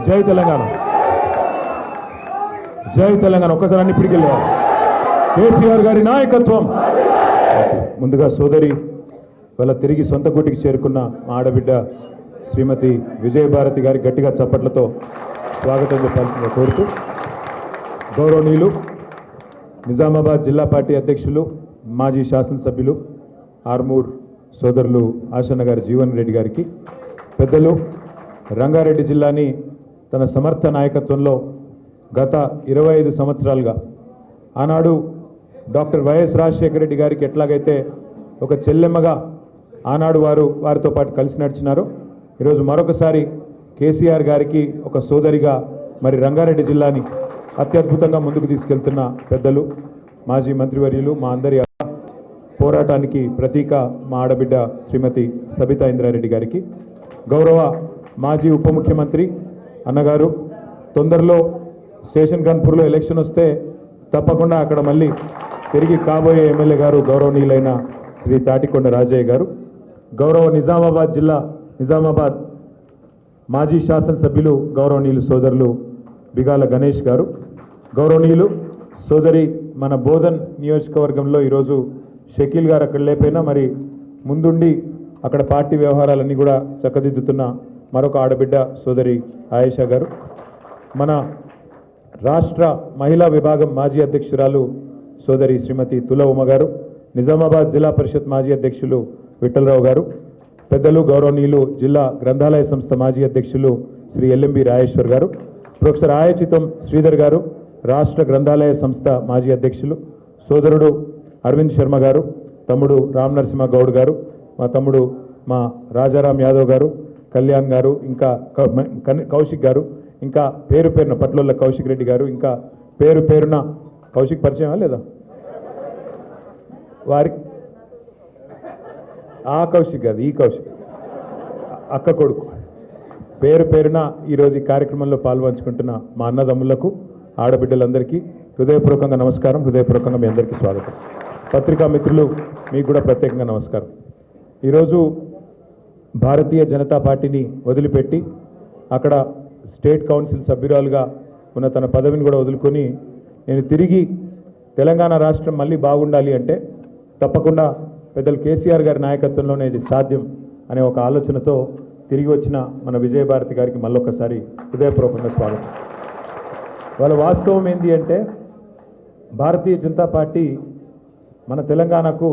జై తెలంగాణ, జై తెలంగాణ. ఒక్కసారి అన్ని పిడికెళ్ళేవారు. కేసీఆర్ గారి నాయకత్వం. ముందుగా సోదరి వాళ్ళ తిరిగి సొంత గుటికి చేరుకున్న మా ఆడబిడ్డ శ్రీమతి విజయభారతి గారి గట్టిగా చప్పట్లతో స్వాగతం చెప్పాల్సిందిగా కోరుతూ, గౌరవనీయులు నిజామాబాద్ జిల్లా పార్టీ అధ్యక్షులు మాజీ శాసనసభ్యులు ఆర్మూర్ సోదరులు ఆశన్న గారి జీవన్ రెడ్డి గారికి, పెద్దలు రంగారెడ్డి జిల్లాని తన సమర్థ నాయకత్వంలో గత 25 సంవత్సరాలుగా ఆనాడు డాక్టర్ వైఎస్ రాజశేఖర రెడ్డి గారికి ఎట్లాగైతే ఒక చెల్లెమ్మగా ఆనాడు వారితో పాటు కలిసి నడిచినారో, ఈరోజు మరొకసారి కేసీఆర్ గారికి ఒక సోదరిగా మరి రంగారెడ్డి జిల్లాని అత్యద్భుతంగా ముందుకు తీసుకెళ్తున్న పెద్దలు మాజీ మంత్రివర్యులు, మా అందరి పోరాటానికి ప్రతీక మా ఆడబిడ్డ శ్రీమతి సబితా ఇంద్రారెడ్డి గారికి, గౌరవ మాజీ ఉప ముఖ్యమంత్రి అన్నగారు, తొందరలో స్టేషన్ గన్పూర్లో ఎలక్షన్ వస్తే తప్పకుండా అక్కడ మళ్ళీ తిరిగి కాబోయే ఎమ్మెల్యే గారు గౌరవనీయులైన శ్రీ తాటికొండ రాజయ్య గారు, గౌరవ నిజామాబాద్ మాజీ శాసనసభ్యులు గౌరవనీయులు సోదరులు బిగాల గణేష్ గారు, గౌరవనీయులు సోదరి మన బోధన్ నియోజకవర్గంలో ఈరోజు షకీల్ గారు అక్కడ లేకపోయినా మరి ముందుండి అక్కడ పార్టీ వ్యవహారాలన్నీ కూడా చక్కదిద్దుతున్న మరొక ఆడబిడ్డ సోదరి ఆయేషా గారు, మన రాష్ట్ర మహిళా విభాగం మాజీ అధ్యక్షురాలు సోదరి శ్రీమతి తుల ఉమ గారు, నిజామాబాద్ జిల్లా పరిషత్ మాజీ అధ్యక్షులు విఠలరావు గారు, పెద్దలు గౌరవనీయులు జిల్లా గ్రంథాలయ సంస్థ మాజీ అధ్యక్షులు శ్రీ ఎల్ఎంబి రాయేశ్వర్ గారు, ప్రొఫెసర్ ఆయచితం శ్రీధర్ గారు, రాష్ట్ర గ్రంథాలయ సంస్థ మాజీ అధ్యక్షులు, సోదరుడు అరవింద్ శర్మ గారు, తమ్ముడు రామ్ నరసింహ గౌడ్ గారు, మా తమ్ముడు మా రాజారాం యాదవ్ గారు, కళ్యాణ్ గారు, ఇంకా కౌశిక్ గారు, ఇంకా పేరున పట్లోళ్ళ కౌశిక్ రెడ్డి గారు, ఇంకా పేరున కౌశిక్ పరిచయమా లేదా వారికి? ఆ కౌశిక్ కాదు, ఈ కౌశిక్ అక్క కొడుకు. పేరున ఈరోజు ఈ కార్యక్రమంలో పాల్పంచుకుంటున్న మా అన్నదమ్ములకు, ఆడబిడ్డలందరికీ హృదయపూర్వకంగా నమస్కారం, హృదయపూర్వకంగా మీ అందరికీ స్వాగతం. పత్రికా మిత్రులు మీకు కూడా ప్రత్యేకంగా నమస్కారం. ఈరోజు భారతీయ జనతా పార్టీని వదిలిపెట్టి అక్కడ స్టేట్ కౌన్సిల్ సభ్యురాలుగా ఉన్న తన పదవిని కూడా వదులుకొని నేను తిరిగి తెలంగాణ రాష్ట్రం మళ్ళీ బాగుండాలి అంటే తప్పకుండా పెద్దలు కేసీఆర్ గారి నాయకత్వంలోనే ఇది సాధ్యం అనే ఒక ఆలోచనతో తిరిగి వచ్చిన మన విజయభారతి గారికి మళ్ళొక్కసారి హృదయపూర్వకంగా స్వాగతం. వాళ్ళ వాస్తవం ఏంటి అంటే, భారతీయ జనతా పార్టీ మన తెలంగాణకు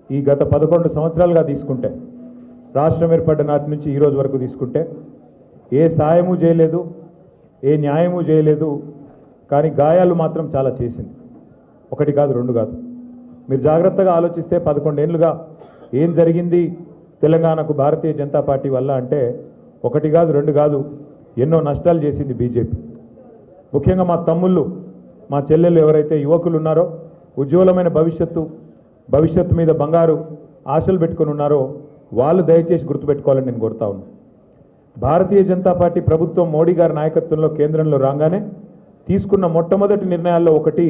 ఈ గత 11 సంవత్సరాలుగా తీసుకుంటే, రాష్ట్రం ఏర్పడ్డ నాటి నుంచి ఈ రోజు వరకు తీసుకుంటే ఏ సాయము చేయలేదు, ఏ న్యాయము చేయలేదు, కానీ గాయాలు మాత్రం చాలా చేసింది. ఒకటి కాదు, రెండు కాదు. మీరు జాగ్రత్తగా ఆలోచిస్తే 11 ఏళ్ళుగా ఏం జరిగింది తెలంగాణకు భారతీయ జనతా పార్టీ వల్ల అంటే, ఒకటి కాదు, రెండు కాదు, ఎన్నో నష్టాలు చేసింది బీజేపీ. ముఖ్యంగా మా తమ్ముళ్ళు, మా చెల్లెళ్ళు ఎవరైతే యువకులు ఉన్నారో, ఉజ్వలమైన భవిష్యత్తు మీద బంగారు ఆశలు పెట్టుకొని ఉన్నారో వాళ్ళు దయచేసి గుర్తుపెట్టుకోవాలని నేను కోరుతా ఉన్నాను. భారతీయ జనతా పార్టీ ప్రభుత్వం మోడీ గారి నాయకత్వంలో కేంద్రంలో రాగానే తీసుకున్న మొట్టమొదటి నిర్ణయాల్లో ఒకటి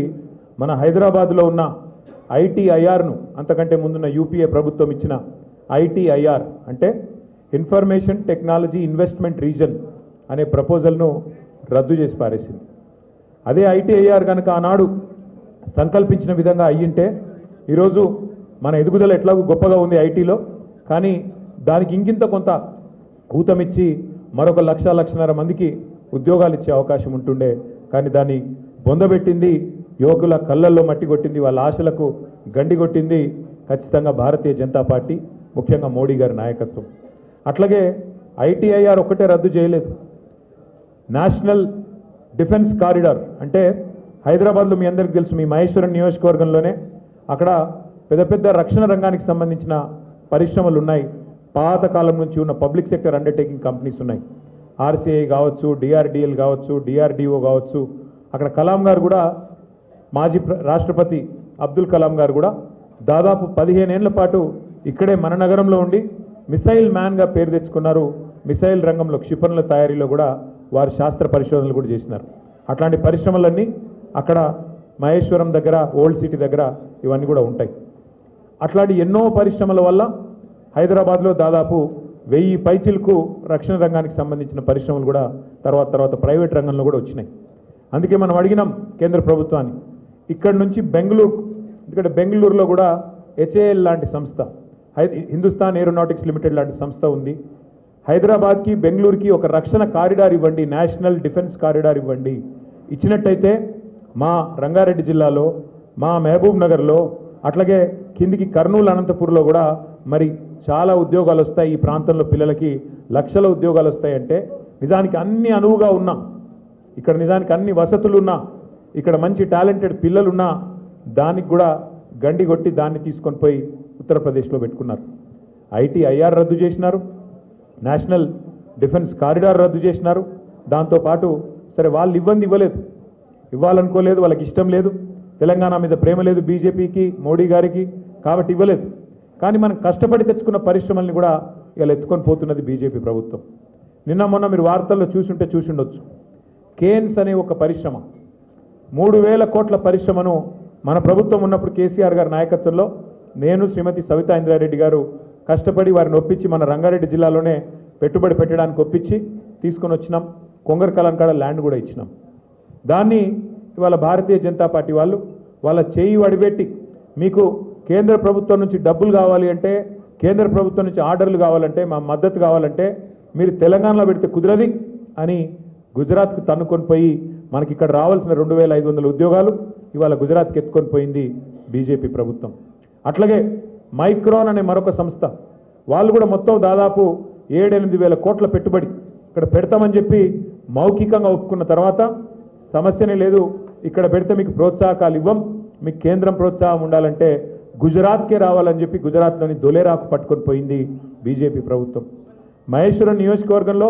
మన హైదరాబాద్లో ఉన్న ఐటీఐఆర్ను, అంతకంటే ముందున్న యూపీఏ ప్రభుత్వం ఇచ్చిన ఐటీఐఆర్ అంటే ఇన్ఫర్మేషన్ టెక్నాలజీ ఇన్వెస్ట్మెంట్ రీజన్ అనే ప్రపోజల్ను రద్దు చేసి పారేసింది. అదే ఐటీఐఆర్ కనుక ఆనాడు సంకల్పించిన విధంగా అయ్యింటే ఈరోజు మన ఎదుగుదల ఎట్లాగూ గొప్పగా ఉంది ఐటీలో, కానీ దానికి ఇంకింత కొంత ఊతమిచ్చి మరొక 1,00,000-1,50,000 మందికి ఉద్యోగాలు ఇచ్చే అవకాశం ఉంటుండే. కానీ దాన్ని పొందబెట్టింది, యువకుల కళ్ళల్లో మట్టి కొట్టింది, వాళ్ళ ఆశలకు గండి కొట్టింది ఖచ్చితంగా భారతీయ జనతా పార్టీ, ముఖ్యంగా మోడీ గారి నాయకత్వం. అట్లాగే ఐటీఐఆర్ ఒక్కటే రద్దు చేయలేదు, నేషనల్ డిఫెన్స్ కారిడార్ అంటే హైదరాబాద్లో మీ అందరికీ తెలుసు, మీ మహేశ్వరం నియోజకవర్గంలోనే అక్కడ పెద్ద రక్షణ రంగానికి సంబంధించిన పరిశ్రమలు ఉన్నాయి. పాతకాలం నుంచి ఉన్న పబ్లిక్ సెక్టర్ అండర్టేకింగ్ కంపెనీస్ ఉన్నాయి. ఆర్సీఐ కావచ్చు, డిఆర్డిఎల్ కావచ్చు, డిఆర్డిఓ కావచ్చు. అక్కడ కలాం గారు కూడా, మాజీ రాష్ట్రపతి అబ్దుల్ కలాం గారు కూడా దాదాపు 15 ఏళ్ల పాటు ఇక్కడే మన నగరంలో ఉండి మిసైల్ మ్యాన్గా పేరు తెచ్చుకున్నారు. మిసైల్ రంగంలో, క్షిపణుల తయారీలో కూడా వారు శాస్త్ర పరిశోధనలు కూడా చేసినారు. అట్లాంటి పరిశ్రమలన్నీ అక్కడ మహేశ్వరం దగ్గర, ఓల్డ్ సిటీ దగ్గర ఇవన్నీ కూడా ఉంటాయి. అట్లాంటి ఎన్నో పరిశ్రమల వల్ల హైదరాబాద్లో దాదాపు 1000 పైచిలకు రక్షణ రంగానికి సంబంధించిన పరిశ్రమలు కూడా తర్వాత ప్రైవేట్ రంగంలో కూడా వచ్చినాయి. అందుకే మనం అడిగినాం కేంద్ర ప్రభుత్వాన్ని ఇక్కడి నుంచి బెంగళూరు, ఎందుకంటే బెంగళూరులో కూడా HAL లాంటి సంస్థ, హిందుస్థాన్ ఏరోనాటిక్స్ లిమిటెడ్ లాంటి సంస్థ ఉంది. హైదరాబాద్కి బెంగళూరుకి ఒక రక్షణ కారిడార్ ఇవ్వండి, నేషనల్ డిఫెన్స్ కారిడార్ ఇవ్వండి. ఇచ్చినట్టయితే మా రంగారెడ్డి జిల్లాలో, మా మహబూబ్ నగర్లో, అట్లాగే కిందికి కర్నూలు అనంతపూర్లో కూడా మరి చాలా ఉద్యోగాలు వస్తాయి. ఈ ప్రాంతంలో పిల్లలకి లక్షల ఉద్యోగాలు వస్తాయంటే నిజానికి అన్ని అనువుగా ఉన్నా, ఇక్కడ నిజానికి అన్ని వసతులు ఉన్నా, ఇక్కడ మంచి టాలెంటెడ్ పిల్లలున్నా దానికి కూడా గండి కొట్టి దాన్ని తీసుకొని పోయి ఉత్తరప్రదేశ్లో పెట్టుకున్నారు. IR రద్దు చేసినారు, నేషనల్ డిఫెన్స్ కారిడార్ రద్దు చేసినారు. దాంతోపాటు సరే వాళ్ళు ఇవ్వలేదు, ఇవ్వాలనుకోలేదు, వాళ్ళకి ఇష్టం లేదు, తెలంగాణ మీద ప్రేమ లేదు బీజేపీకి, మోడీ గారికి, కాబట్టి ఇవ్వలేదు. కానీ మనం కష్టపడి తెచ్చుకున్న పరిశ్రమల్ని కూడా ఇలా ఎత్తుకొని పోతున్నది బీజేపీ ప్రభుత్వం. నిన్న మొన్న మీరు వార్తల్లో చూసుండొచ్చు. కేన్స్ అనే ఒక పరిశ్రమ 3000 కోట్ల పరిశ్రమను మన ప్రభుత్వం ఉన్నప్పుడు కేసీఆర్ గారి నాయకత్వంలో నేను, శ్రీమతి సవితా ఇంద్రారెడ్డి గారు కష్టపడి వారిని ఒప్పించి మన రంగారెడ్డి జిల్లాలోనే పెట్టుబడి పెట్టడానికి ఒప్పించి తీసుకొని వచ్చినాం. కొంగర్ కలంకాడ ల్యాండ్ కూడా ఇచ్చినాం. దాన్ని ఇవాళ భారతీయ జనతా పార్టీ వాళ్ళు వాళ్ళ చేయి వడిపెట్టి మీకు కేంద్ర ప్రభుత్వం నుంచి డబ్బులు కావాలి అంటే, కేంద్ర ప్రభుత్వం నుంచి ఆర్డర్లు కావాలంటే, మా మద్దతు కావాలంటే మీరు తెలంగాణలో పెడితే కుదరది అని గుజరాత్కు తన్నుకొని పోయి మనకి ఇక్కడ రావాల్సిన 2500 ఉద్యోగాలు ఇవాళ గుజరాత్కి ఎత్తుకొని పోయింది బీజేపీ ప్రభుత్వం. అట్లాగే మైక్రాన్ అనే మరొక సంస్థ, వాళ్ళు కూడా మొత్తం దాదాపు 7-8 వేల కోట్ల పెట్టుబడి ఇక్కడ పెడతామని చెప్పి మౌఖికంగా ఒప్పుకున్న తర్వాత సమస్యనే లేదు, ఇక్కడ పెడితే మీకు ప్రోత్సాహకాలు ఇవ్వం, మీకు కేంద్రం ప్రోత్సాహం ఉండాలంటే గుజరాత్కే రావాలని చెప్పి గుజరాత్లోని దొలేరాకు పట్టుకొని పోయింది బీజేపీ ప్రభుత్వం. మహేశ్వరం నియోజకవర్గంలో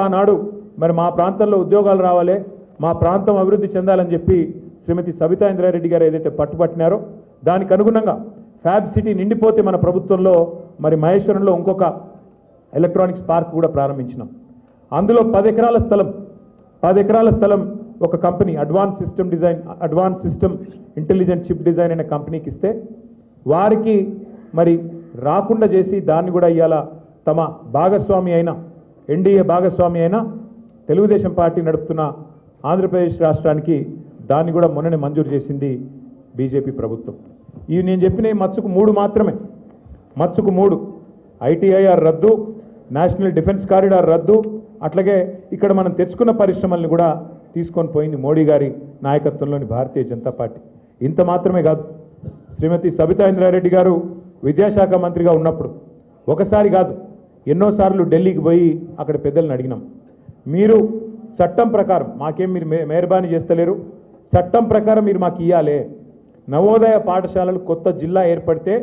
ఆనాడు మరి మా ప్రాంతంలో ఉద్యోగాలు రావాలి, మా ప్రాంతం అభివృద్ధి చెందాలని చెప్పి శ్రీమతి సబితా ఇంద్రారెడ్డి గారు ఏదైతే పట్టుబట్టినారో దానికి అనుగుణంగా ఫ్యాబ్ సిటీ నిండిపోతే మన ప్రభుత్వంలో మరి మహేశ్వరంలో ఇంకొక ఎలక్ట్రానిక్స్ పార్క్ కూడా ప్రారంభించినాం. అందులో 10 ఎకరాల స్థలం ఒక company advance system intelligent chip design అనే కంపెనీకి ఇస్తే వారికి మరి రాకుండా చేసి దాన్ని కూడా ఇవాళ తమ భాగస్వామి అయిన ఎన్డీఏ భాగస్వామి అయిన తెలుగుదేశం పార్టీ నడుపుతున్న ఆంధ్రప్రదేశ్ రాష్ట్రానికి దాన్ని కూడా మొన్ననే మంజూరు చేసింది బీజేపీ ప్రభుత్వం. ఇవి నేను చెప్పిన మచ్చుకు 3 మాత్రమే. మచ్చుకు 3 ITIR రద్దు, నేషనల్ డిఫెన్స్ కారిడార్ రద్దు, అట్లాగే ఇక్కడ మనం తెచ్చుకున్న పరిశ్రమల్ని కూడా తీసుకొని పోయింది మోడీ గారి నాయకత్వంలోని భారతీయ జనతా పార్టీ. ఇంత మాత్రమే కాదు, శ్రీమతి సబితా ఇంద్రారెడ్డి గారు విద్యాశాఖ మంత్రిగా ఉన్నప్పుడు ఒకసారి కాదు ఎన్నోసార్లు ఢిల్లీకి పోయి అక్కడ పెద్దలను అడిగినాం, మీరు చట్టం ప్రకారం మాకేం మీరు మెహర్బానీ చేస్తలేరు, చట్టం ప్రకారం మీరు మాకు ఇవ్వాలి, నవోదయ పాఠశాలలు కొత్త జిల్లా ఏర్పడితే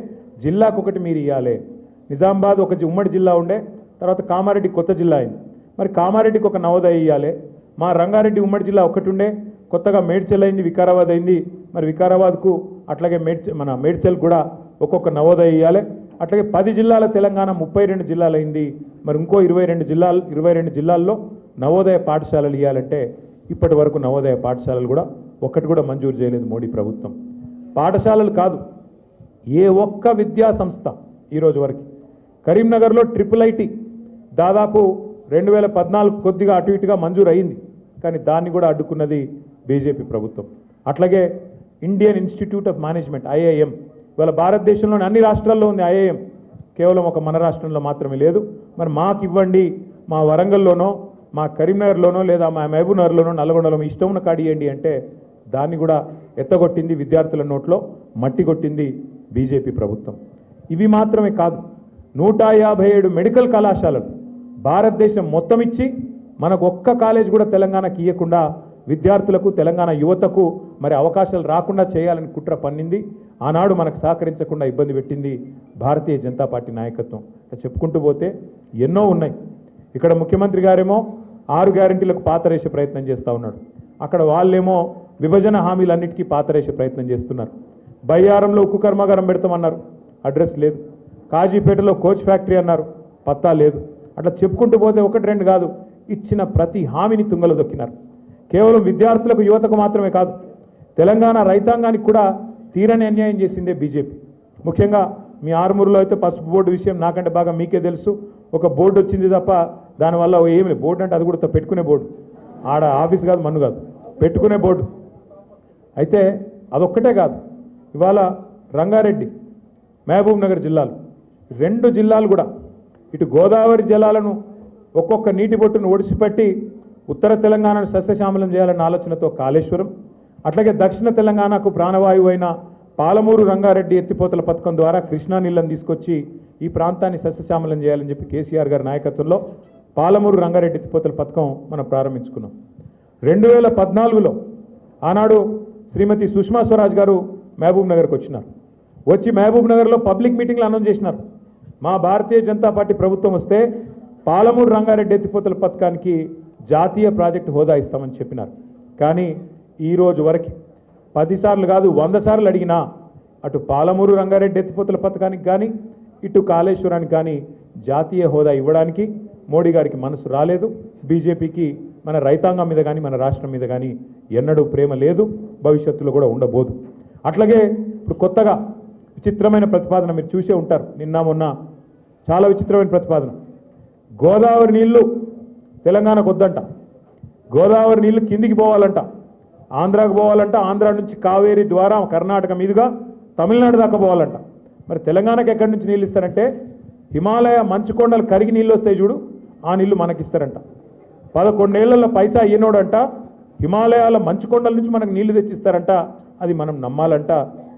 జిల్లాకు ఒకటి మీరు ఇవ్వాలి. నిజామాబాద్ ఒక ఉమ్మడి జిల్లా ఉండే, తర్వాత కామారెడ్డి కొత్త జిల్లా అయింది, మరి కామారెడ్డికి ఒక నవోదయ ఇవ్వాలి. మా రంగారెడ్డి ఉమ్మడి జిల్లా ఒకటి ఉండే, కొత్తగా మేడ్చల్ అయింది, వికారాబాద్ అయింది, మరి వికారాబాద్కు అట్లాగే మేడ్చల్ కూడా ఒక్కొక్క నవోదయ ఇవ్వాలి. అట్లాగే 10 జిల్లాల తెలంగాణ 32 జిల్లాలు అయింది, మరి ఇంకో 22 జిల్లాల్లో నవోదయ పాఠశాలలు ఇవ్వాలంటే ఇప్పటి వరకు నవోదయ పాఠశాలలు కూడా ఒక్కటి కూడా మంజూరు చేయలేదు మోడీ ప్రభుత్వం. పాఠశాలలు కాదు, ఏ ఒక్క విద్యా సంస్థ ఈరోజు వరకు. కరీంనగర్లో IIIT దాదాపు 2014 కొద్దిగా అటు ఇటుగా మంజూరు అయింది, కానీ దాన్ని కూడా అడ్డుకున్నది బీజేపీ ప్రభుత్వం. అట్లాగే Indian institute of management IIM, ఇవాళ భారతదేశంలోని అన్ని రాష్ట్రాల్లో ఉంది IIM, కేవలం ఒక మన రాష్ట్రంలో మాత్రమే లేదు. మరి మాకు ఇవ్వండి, మా వరంగల్లోనో మా కరీంనగర్లోనో లేదా మా మహబూబ్ నగర్లోనో నల్గొండలో ఇష్టం ఉన్న కాడి ఇవ్వండి అంటే దాన్ని కూడా ఎత్తగొట్టింది, విద్యార్థుల నోట్లో మట్టి కొట్టింది బీజేపీ ప్రభుత్వం. ఇవి మాత్రమే కాదు, 157 మెడికల్ కళాశాలలు భారతదేశం మొత్తం ఇచ్చి మనకు ఒక్క కాలేజ్ కూడా తెలంగాణకి ఇవ్వకుండా విద్యార్థులకు, తెలంగాణ యువతకు మరి అవకాశాలు రాకుండా చేయాలని కుట్ర పన్నింది. ఆనాడు మనకు సహకరించకుండా ఇబ్బంది పెట్టింది భారతీయ జనతా పార్టీ నాయకత్వం. చెప్పుకుంటూ పోతే ఎన్నో ఉన్నాయి. ఇక్కడ ముఖ్యమంత్రి గారేమో 6 గ్యారెంటీలకు పాతరేసే ప్రయత్నం చేస్తూ ఉన్నాడు, అక్కడ వాళ్ళేమో విభజన హామీలన్నిటికీ పాతరేసే ప్రయత్నం చేస్తున్నారు. బయ్యారంలో ఉక్కు కర్మాగారం పెడతామన్నారు, అడ్రస్ లేదు. కాజీపేటలో కోచ్ ఫ్యాక్టరీ అన్నారు, పత్తా లేదు. అట్లా చెప్పుకుంటూ పోతే 1-2 కాదు, ఇచ్చిన ప్రతి హామీని తుంగలో దొక్కినారు. కేవలం విద్యార్థులకు, యువతకు మాత్రమే కాదు, తెలంగాణ రైతాంగానికి కూడా తీరని అన్యాయం చేసిందే బీజేపీ. ముఖ్యంగా మీ ఆరుమూరులో అయితే పసుపు బోర్డు విషయం నాకంటే బాగా మీకే తెలుసు. ఒక బోర్డు వచ్చింది తప్ప దానివల్ల ఏమి లేదు. బోర్డు అంటే అది కూడా పెట్టుకునే బోర్డు, ఆడ ఆఫీస్ కాదు, మన్ను కాదు, పెట్టుకునే బోర్డు. అయితే అదొక్కటే కాదు, ఇవాళ రంగారెడ్డి, మహబూబ్ నగర్ జిల్లాలు, 2 జిల్లాలు కూడా ఇటు గోదావరి జలాలను ఒక్కొక్క నీటి బొట్టును ఒడిసిపట్టి ఉత్తర తెలంగాణను సస్యశ్యామలం చేయాలన్న ఆలోచనతో కాళేశ్వరం, అట్లాగే దక్షిణ తెలంగాణకు ప్రాణవాయువు అయిన పాలమూరు రంగారెడ్డి ఎత్తిపోతల పథకం ద్వారా కృష్ణా నీళ్ళని తీసుకొచ్చి ఈ ప్రాంతాన్ని సస్యశ్యామలం చేయాలని చెప్పి కేసీఆర్ గారి నాయకత్వంలో పాలమూరు రంగారెడ్డి ఎత్తిపోతల పథకం మనం ప్రారంభించుకున్నాం. 2014లో ఆనాడు శ్రీమతి సుష్మా స్వరాజ్ గారు మహబూబ్ నగర్కి వచ్చినారు. వచ్చి మహబూబ్ నగర్లో పబ్లిక్ మీటింగ్లో అనౌన్స్ చేసినారు, మా భారతీయ జనతా పార్టీ ప్రభుత్వం వస్తే పాలమూరు రంగారెడ్డి ఎత్తిపోతల పథకానికి జాతీయ ప్రాజెక్టు హోదా ఇస్తామని చెప్పినారు. కానీ ఈరోజు వరకు 10 సార్లు కాదు 100 సార్లు అడిగినా అటు పాలమూరు రంగారెడ్డి ఎత్తిపోతల పథకానికి కానీ ఇటు కాళేశ్వరానికి కానీ జాతీయ హోదా ఇవ్వడానికి మోడీ గారికి మనసు రాలేదు. బీజేపీకి మన రైతాంగం మీద కానీ మన రాష్ట్రం మీద కానీ ఎన్నడూ ప్రేమ లేదు, భవిష్యత్తులో కూడా ఉండబోదు. అట్లాగే ఇప్పుడు కొత్తగా విచిత్రమైన ప్రతిపాదన మీరు చూసే ఉంటారు, నిన్న మొన్న చాలా విచిత్రమైన ప్రతిపాదన. గోదావరి నీళ్లు తెలంగాణకు వద్దంట, గోదావరి నీళ్లు కిందికి పోవాలంట, ఆంధ్రాకు పోవాలంట, ఆంధ్రా నుంచి కావేరీ ద్వారా కర్ణాటక మీదుగా తమిళనాడు దాకా పోవాలంట. మరి తెలంగాణకు ఎక్కడి నుంచి నీళ్ళు ఇస్తారంటే హిమాలయ మంచుకొండలు కరిగి నీళ్ళు వస్తాయి చూడు, ఆ నీళ్లు మనకిస్తారంట. 11 ఏళ్లలో పైసా ఈనోడంట హిమాలయాల మంచుకొండల నుంచి మనకు నీళ్లు తెచ్చిస్తారంట. అది మనం నమ్మాలంట.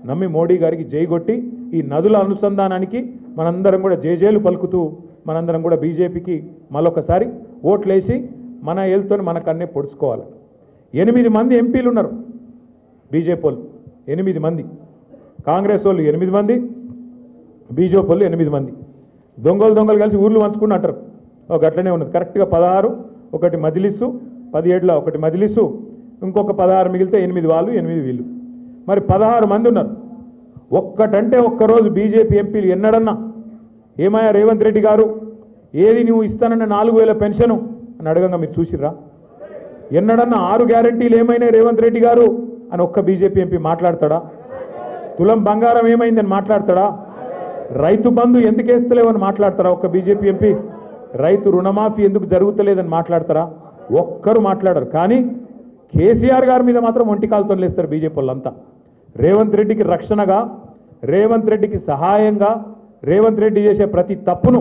నమ్మి మోడీ గారికి జై కొట్టి ఈ నదుల అనుసంధానానికి మనందరం కూడా జేజేలు పలుకుతూ మనందరం కూడా బీజేపీకి మరొకసారి ఓట్లేసి మన ఏళ్ళతో మనకన్నే పొడుచుకోవాలి. 8 మంది ఎంపీలు ఉన్నారు బీజేపీ వాళ్ళు, 8 మంది, కాంగ్రెస్ వాళ్ళు 8 మంది, బీజేపీ వాళ్ళు 8 మంది. దొంగలు కలిసి ఊర్లు పంచుకుని అంటారు. ఒక అట్లనే ఉన్నది కరెక్ట్గా 16, ఒకటి మజ్లిస్సు, 17లో ఒకటి మజ్లిస్సు, ఇంకొక 16 మిగిలితే 8 వాళ్ళు 8 వీళ్ళు. మరి 16 మంది ఉన్నారు. ఒక్కటంటే ఒక్కరోజు బీజేపీ ఎంపీలు ఎన్నడన్నా ఏమయ్యా రేవంత్ రెడ్డి గారు ఏది నువ్వు ఇస్తానన్న 4000 పెన్షను అని అడగంగా మీరు చూసిర్రా? ఎన్నడన్నా 6 గ్యారంటీలు ఏమైనా రేవంత్ రెడ్డి గారు అని ఒక్క బీజేపీ ఎంపీ మాట్లాడతాడా? తులం బంగారం ఏమైందని మాట్లాడతాడా? రైతు బంధు ఎందుకు వేస్తలేవని మాట్లాడతారా ఒక్క బీజేపీ ఎంపీ? రైతు రుణమాఫీ ఎందుకు జరుగుతలేదని మాట్లాడతారా? ఒక్కరు మాట్లాడరు. కానీ కేసీఆర్ గారి మీద మాత్రం ఒంటికాలతో లేస్తారు బీజేపీ వాళ్ళంతా. రేవంత్ రెడ్డికి రక్షణగా, రేవంత్ రెడ్డికి సహాయంగా, రేవంత్ రెడ్డి చేసే ప్రతి తప్పును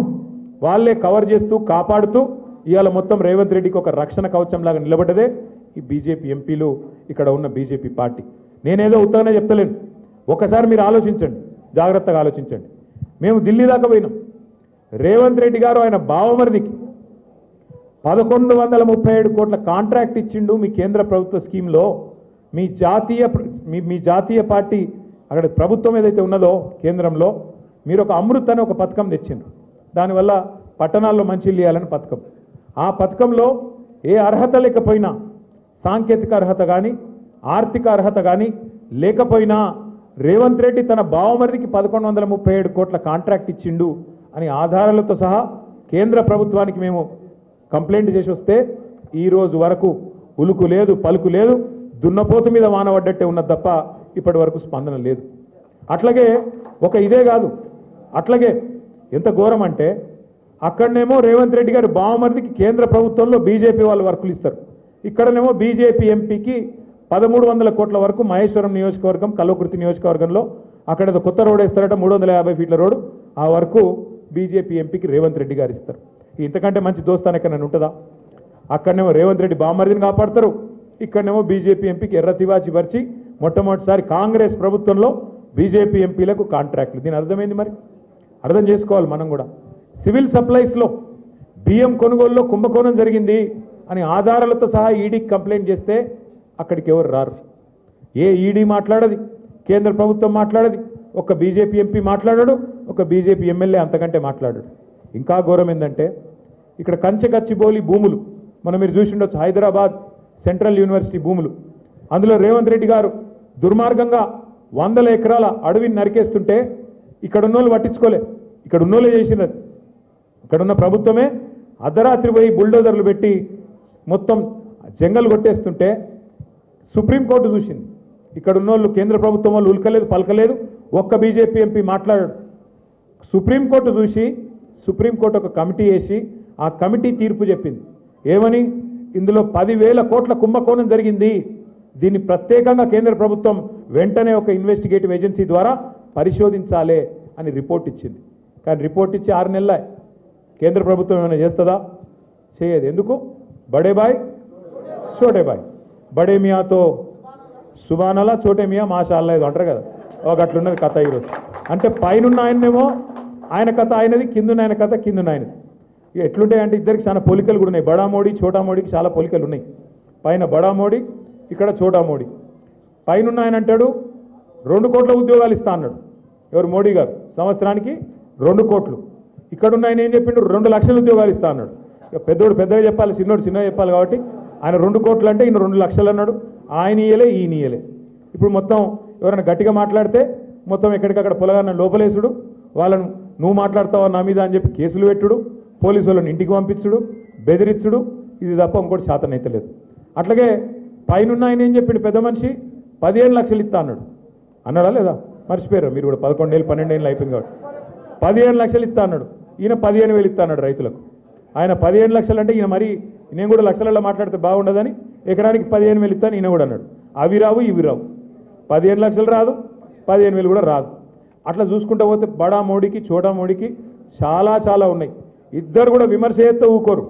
వాళ్ళే కవర్ చేస్తూ కాపాడుతూ ఇవాళ మొత్తం రేవంత్ రెడ్డికి ఒక రక్షణ కవచంలాగా నిలబడ్డదే ఈ బీజేపీ ఎంపీలు, ఇక్కడ ఉన్న బీజేపీ పార్టీ. నేనేదో ఉత్తగానే చెప్తలేను, ఒకసారి మీరు ఆలోచించండి, జాగ్రత్తగా ఆలోచించండి. మేము ఢిల్లీ దాకా పోయినాం. రేవంత్ రెడ్డి గారు ఆయన బావమరిదికి 1137 కోట్ల కాంట్రాక్ట్ ఇచ్చిండు మీ కేంద్ర ప్రభుత్వ స్కీమ్లో. మీ జాతీయ పార్టీ అక్కడ ప్రభుత్వం ఏదైతే ఉన్నదో కేంద్రంలో మీరు ఒక అమృత్ అనే ఒక పథకం తెచ్చిండ్రు. దానివల్ల పట్టణాల్లో మంచినీళ్ళు ఇవ్వాలని పథకం. ఆ పథకంలో ఏ అర్హత లేకపోయినా, సాంకేతిక అర్హత కానీ ఆర్థిక అర్హత కానీ లేకపోయినా రేవంత్ రెడ్డి తన బావమరిదికి 1137 కోట్ల కాంట్రాక్ట్ ఇచ్చిండు అని ఆధారాలతో సహా కేంద్ర ప్రభుత్వానికి మేము కంప్లైంట్ చేసి వస్తే ఈరోజు వరకు ఉలుకు లేదు, పలుకు లేదు, దున్నపోతు మీద వానబడ్డట్టే ఉన్నది తప్ప ఇప్పటి వరకు స్పందన లేదు. అట్లాగే ఒక ఇదే కాదు, అట్లాగే ఎంత ఘోరం అంటే అక్కడనేమో రేవంత్ రెడ్డి గారి బావమరిదికి కేంద్ర ప్రభుత్వంలో బీజేపీ వాళ్ళు వర్కులు ఇస్తారు, ఇక్కడనేమో బీజేపీ ఎంపీకి 1300 కోట్ల వరకు మహేశ్వరం నియోజకవర్గం, కల్వకుర్తి నియోజకవర్గంలో అక్కడ కొత్త రోడ్ వేస్తారట, 350 ఫీట్ల రోడ్డు, ఆ వరకు బీజేపీ ఎంపీకి రేవంత్ రెడ్డి గారు ఇస్తారు. ఇంతకంటే మంచి దోస్తాను ఎక్కడైనా ఉంటుందా? అక్కడనేమో రేవంత్ రెడ్డి బావమరిదిని కాపాడతారు, ఇక్కడనేమో బీజేపీ ఎంపీకి ఎర్ర తివాచి పరిచి మొట్టమొదటిసారి కాంగ్రెస్ ప్రభుత్వంలో బీజేపీ ఎంపీలకు కాంట్రాక్టులు. దీని అర్థమైంది. మరి అర్థం చేసుకోవాలి మనం కూడా. సివిల్ సప్లైస్లో బియ్యం కొనుగోలులో కుంభకోణం జరిగింది అని ఆధారాలతో సహా ఈడీకి కంప్లైంట్ చేస్తే అక్కడికి ఎవరు రారు. ఏ ఈడీ మాట్లాడది, కేంద్ర ప్రభుత్వం మాట్లాడది, ఒక బీజేపీ ఎంపీ మాట్లాడాడు, ఒక బీజేపీ ఎమ్మెల్యే అంతకంటే మాట్లాడాడు. ఇంకా ఘోరం ఏంటంటే ఇక్కడ కంచెకచ్చిబోలి భూములు మనం మీరు చూసి ఉండొచ్చు, హైదరాబాద్ సెంట్రల్ యూనివర్సిటీ భూములు. అందులో రేవంత్ రెడ్డి గారు దుర్మార్గంగా 100 ఎకరాల అడవిని నరికేస్తుంటే ఇక్కడ ఉన్నోళ్ళు పట్టించుకోలే, ఇక్కడ ఉన్నోళ్ళే చేసినది. ఇక్కడున్న ప్రభుత్వమే అర్ధరాత్రి పోయి బుల్డోజర్లు పెట్టి మొత్తం జంగల్ కొట్టేస్తుంటే సుప్రీంకోర్టు చూసింది. ఇక్కడ ఉన్నోళ్ళు కేంద్ర ప్రభుత్వం వాళ్ళు ఉల్కలేదు, పలకలేదు, ఒక్క బీజేపీ ఎంపీ మాట్లాడాడు. సుప్రీంకోర్టు చూసి సుప్రీంకోర్టు ఒక కమిటీ వేసి ఆ కమిటీ తీర్పు చెప్పింది ఏమని ఇందులో 10,000 కోట్ల కుంభకోణం జరిగింది దీన్ని ప్రత్యేకంగా కేంద్ర ప్రభుత్వం వెంటనే ఒక ఇన్వెస్టిగేటివ్ ఏజెన్సీ ద్వారా పరిశోధించాలి అని రిపోర్ట్ ఇచ్చింది కానీ రిపోర్ట్ ఇచ్చి 6 నెలలే కేంద్ర ప్రభుత్వం ఏమైనా చేస్తుందా చేయదు ఎందుకు బడే బాయ్ చోటే బాయ్ బడే మియాతో సుబానలా చోటే మియా మాషాల్లా ఏదో అంటారు కదా ఒక అట్లున్నది కథ ఈరోజు అంటే పైనున్న ఆయనేమో ఆయన కథ ఆయనది కిందున్న ఆయన కథ కిందున్న ఆయనది ఎట్లుంటాయంటే ఇద్దరికి చాలా పోలికలు కూడా ఉన్నాయి బడా మోడీ చోటా మోడీకి చాలా పోలికలు ఉన్నాయి పైన బడా మోడీ ఇక్కడ చోటా మోడీ పైనున్న ఆయన అంటాడు 2 కోట్ల ఉద్యోగాలు ఇస్తా అన్నాడు ఎవరు మోడీ గారు సంవత్సరానికి 2 కోట్లు ఇక్కడున్న ఆయన ఏం చెప్పిండు 2 లక్షల ఉద్యోగాలు ఇస్తా అన్నాడు ఇక పెద్దోడు పెద్దగా చెప్పాలి చిన్నోడు చిన్నగా చెప్పాలి కాబట్టి ఆయన 2 కోట్లు అంటే ఈయన 2 లక్షలు అన్నాడు ఆయన ఇయ్యలే ఈయన ఇయ్యలే ఇప్పుడు మొత్తం ఎవరైనా గట్టిగా మాట్లాడితే మొత్తం ఎక్కడికక్కడ పొలగాన్న లోపలేసుడు వాళ్ళను నువ్వు మాట్లాడతావా నా మీద అని చెప్పి కేసులు పెట్టుడు పోలీసు వాళ్ళని ఇంటికి పంపించుడు బెదిరించుడు ఇది తప్ప ఇంకోటి శాతం అయితే లేదు అట్లాగే పైనున్న ఆయన ఏం చెప్పిండు పెద్ద మనిషి 15 లక్షలు ఇస్తా అన్నాడు అన్నాడా లేదా మర్చిపోయారు మీరు కూడా 11 ఏళ్ళు 12 ఏళ్ళు అయిపోయింది కాబట్టి 15 లక్షలు ఇస్తా అన్నాడు ఈయన 15,000 ఇస్తా అన్నాడు రైతులకు ఆయన 15 లక్షలు అంటే ఈయన మరి నేను కూడా లక్షలలో మాట్లాడితే బాగుండదని ఎకరానికి 15,000 ఇస్తాను ఈయన కూడా అన్నాడు అవి రావు ఇవి రావు 15 లక్షలు రాదు 15,000 కూడా రాదు అట్లా చూసుకుంటూ పోతే బడా మోడీకి చోటా మోడీకి చాలా ఉన్నాయి ఇద్దరు కూడా విమర్శ చేస్తే ఊకోరు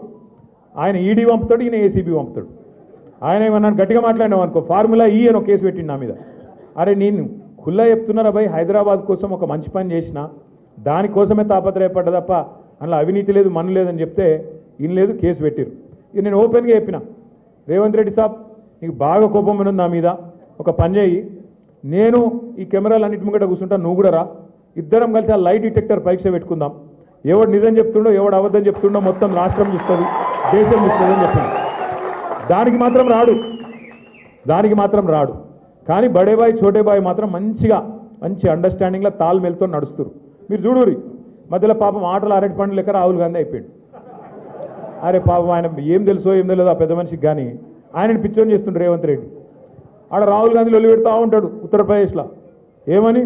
ఆయన ఈడీ పంపుతాడు ఈయన ఏసీబీ పంపుతాడు ఆయన ఏమన్నా గట్టిగా మాట్లాడినావు అనుకో ఫార్ములా ఈ అని ఒక కేసు పెట్టిండు నా మీద అరే నేను ఖుల్లా చెప్తున్నారా భయ్ హైదరాబాద్ కోసం ఒక మంచి పని చేసిన దానికోసమే తాపత్రయపడ్డా తప్ప అందులో అవినీతి లేదు మన లేదని చెప్తే ఈయన లేదు కేసు పెట్టిరు ఇక నేను ఓపెన్గా చెప్పిన రేవంత్ రెడ్డి సాబ్ నీకు బాగా కోపం ఉంది నా మీద ఒక పని చేయి నేను ఈ కెమెరాలు అన్నిటి ముంగట కూర్చుంటా నువ్వు కూడా రా ఇద్దరం కలిసి ఆ లైట్ డిటెక్టర్ పరీక్ష పెట్టుకుందాం ఎవడు నిజం చెప్తుండో ఎవడు అబద్ధం చెప్తుండో మొత్తం రాష్ట్రం చూస్తుంది దేశం చూస్తుంది అని చెప్పింది దానికి మాత్రం రాడు కానీ బడేబాయ్ చోటేబాయ్ మాత్రం మంచి అండర్స్టాండింగ్లో తాల్మేల్తో నడుస్తారు మీరు చూడురి మధ్యలో పాపం ఆటలు అరటి పండు లెక్క రాహుల్ గాంధీ అయిపోయాడు అరే పాపం ఆయన ఏం తెలియదో ఆ పెద్ద మనిషికి కానీ ఆయనని పిచ్చోని చేస్తుండ్రు రేవంత్ రెడ్డి ఆడ రాహుల్ గాంధీ లొల్లి పెడతా ఉంటాడు ఉత్తరప్రదేశ్లో ఏమని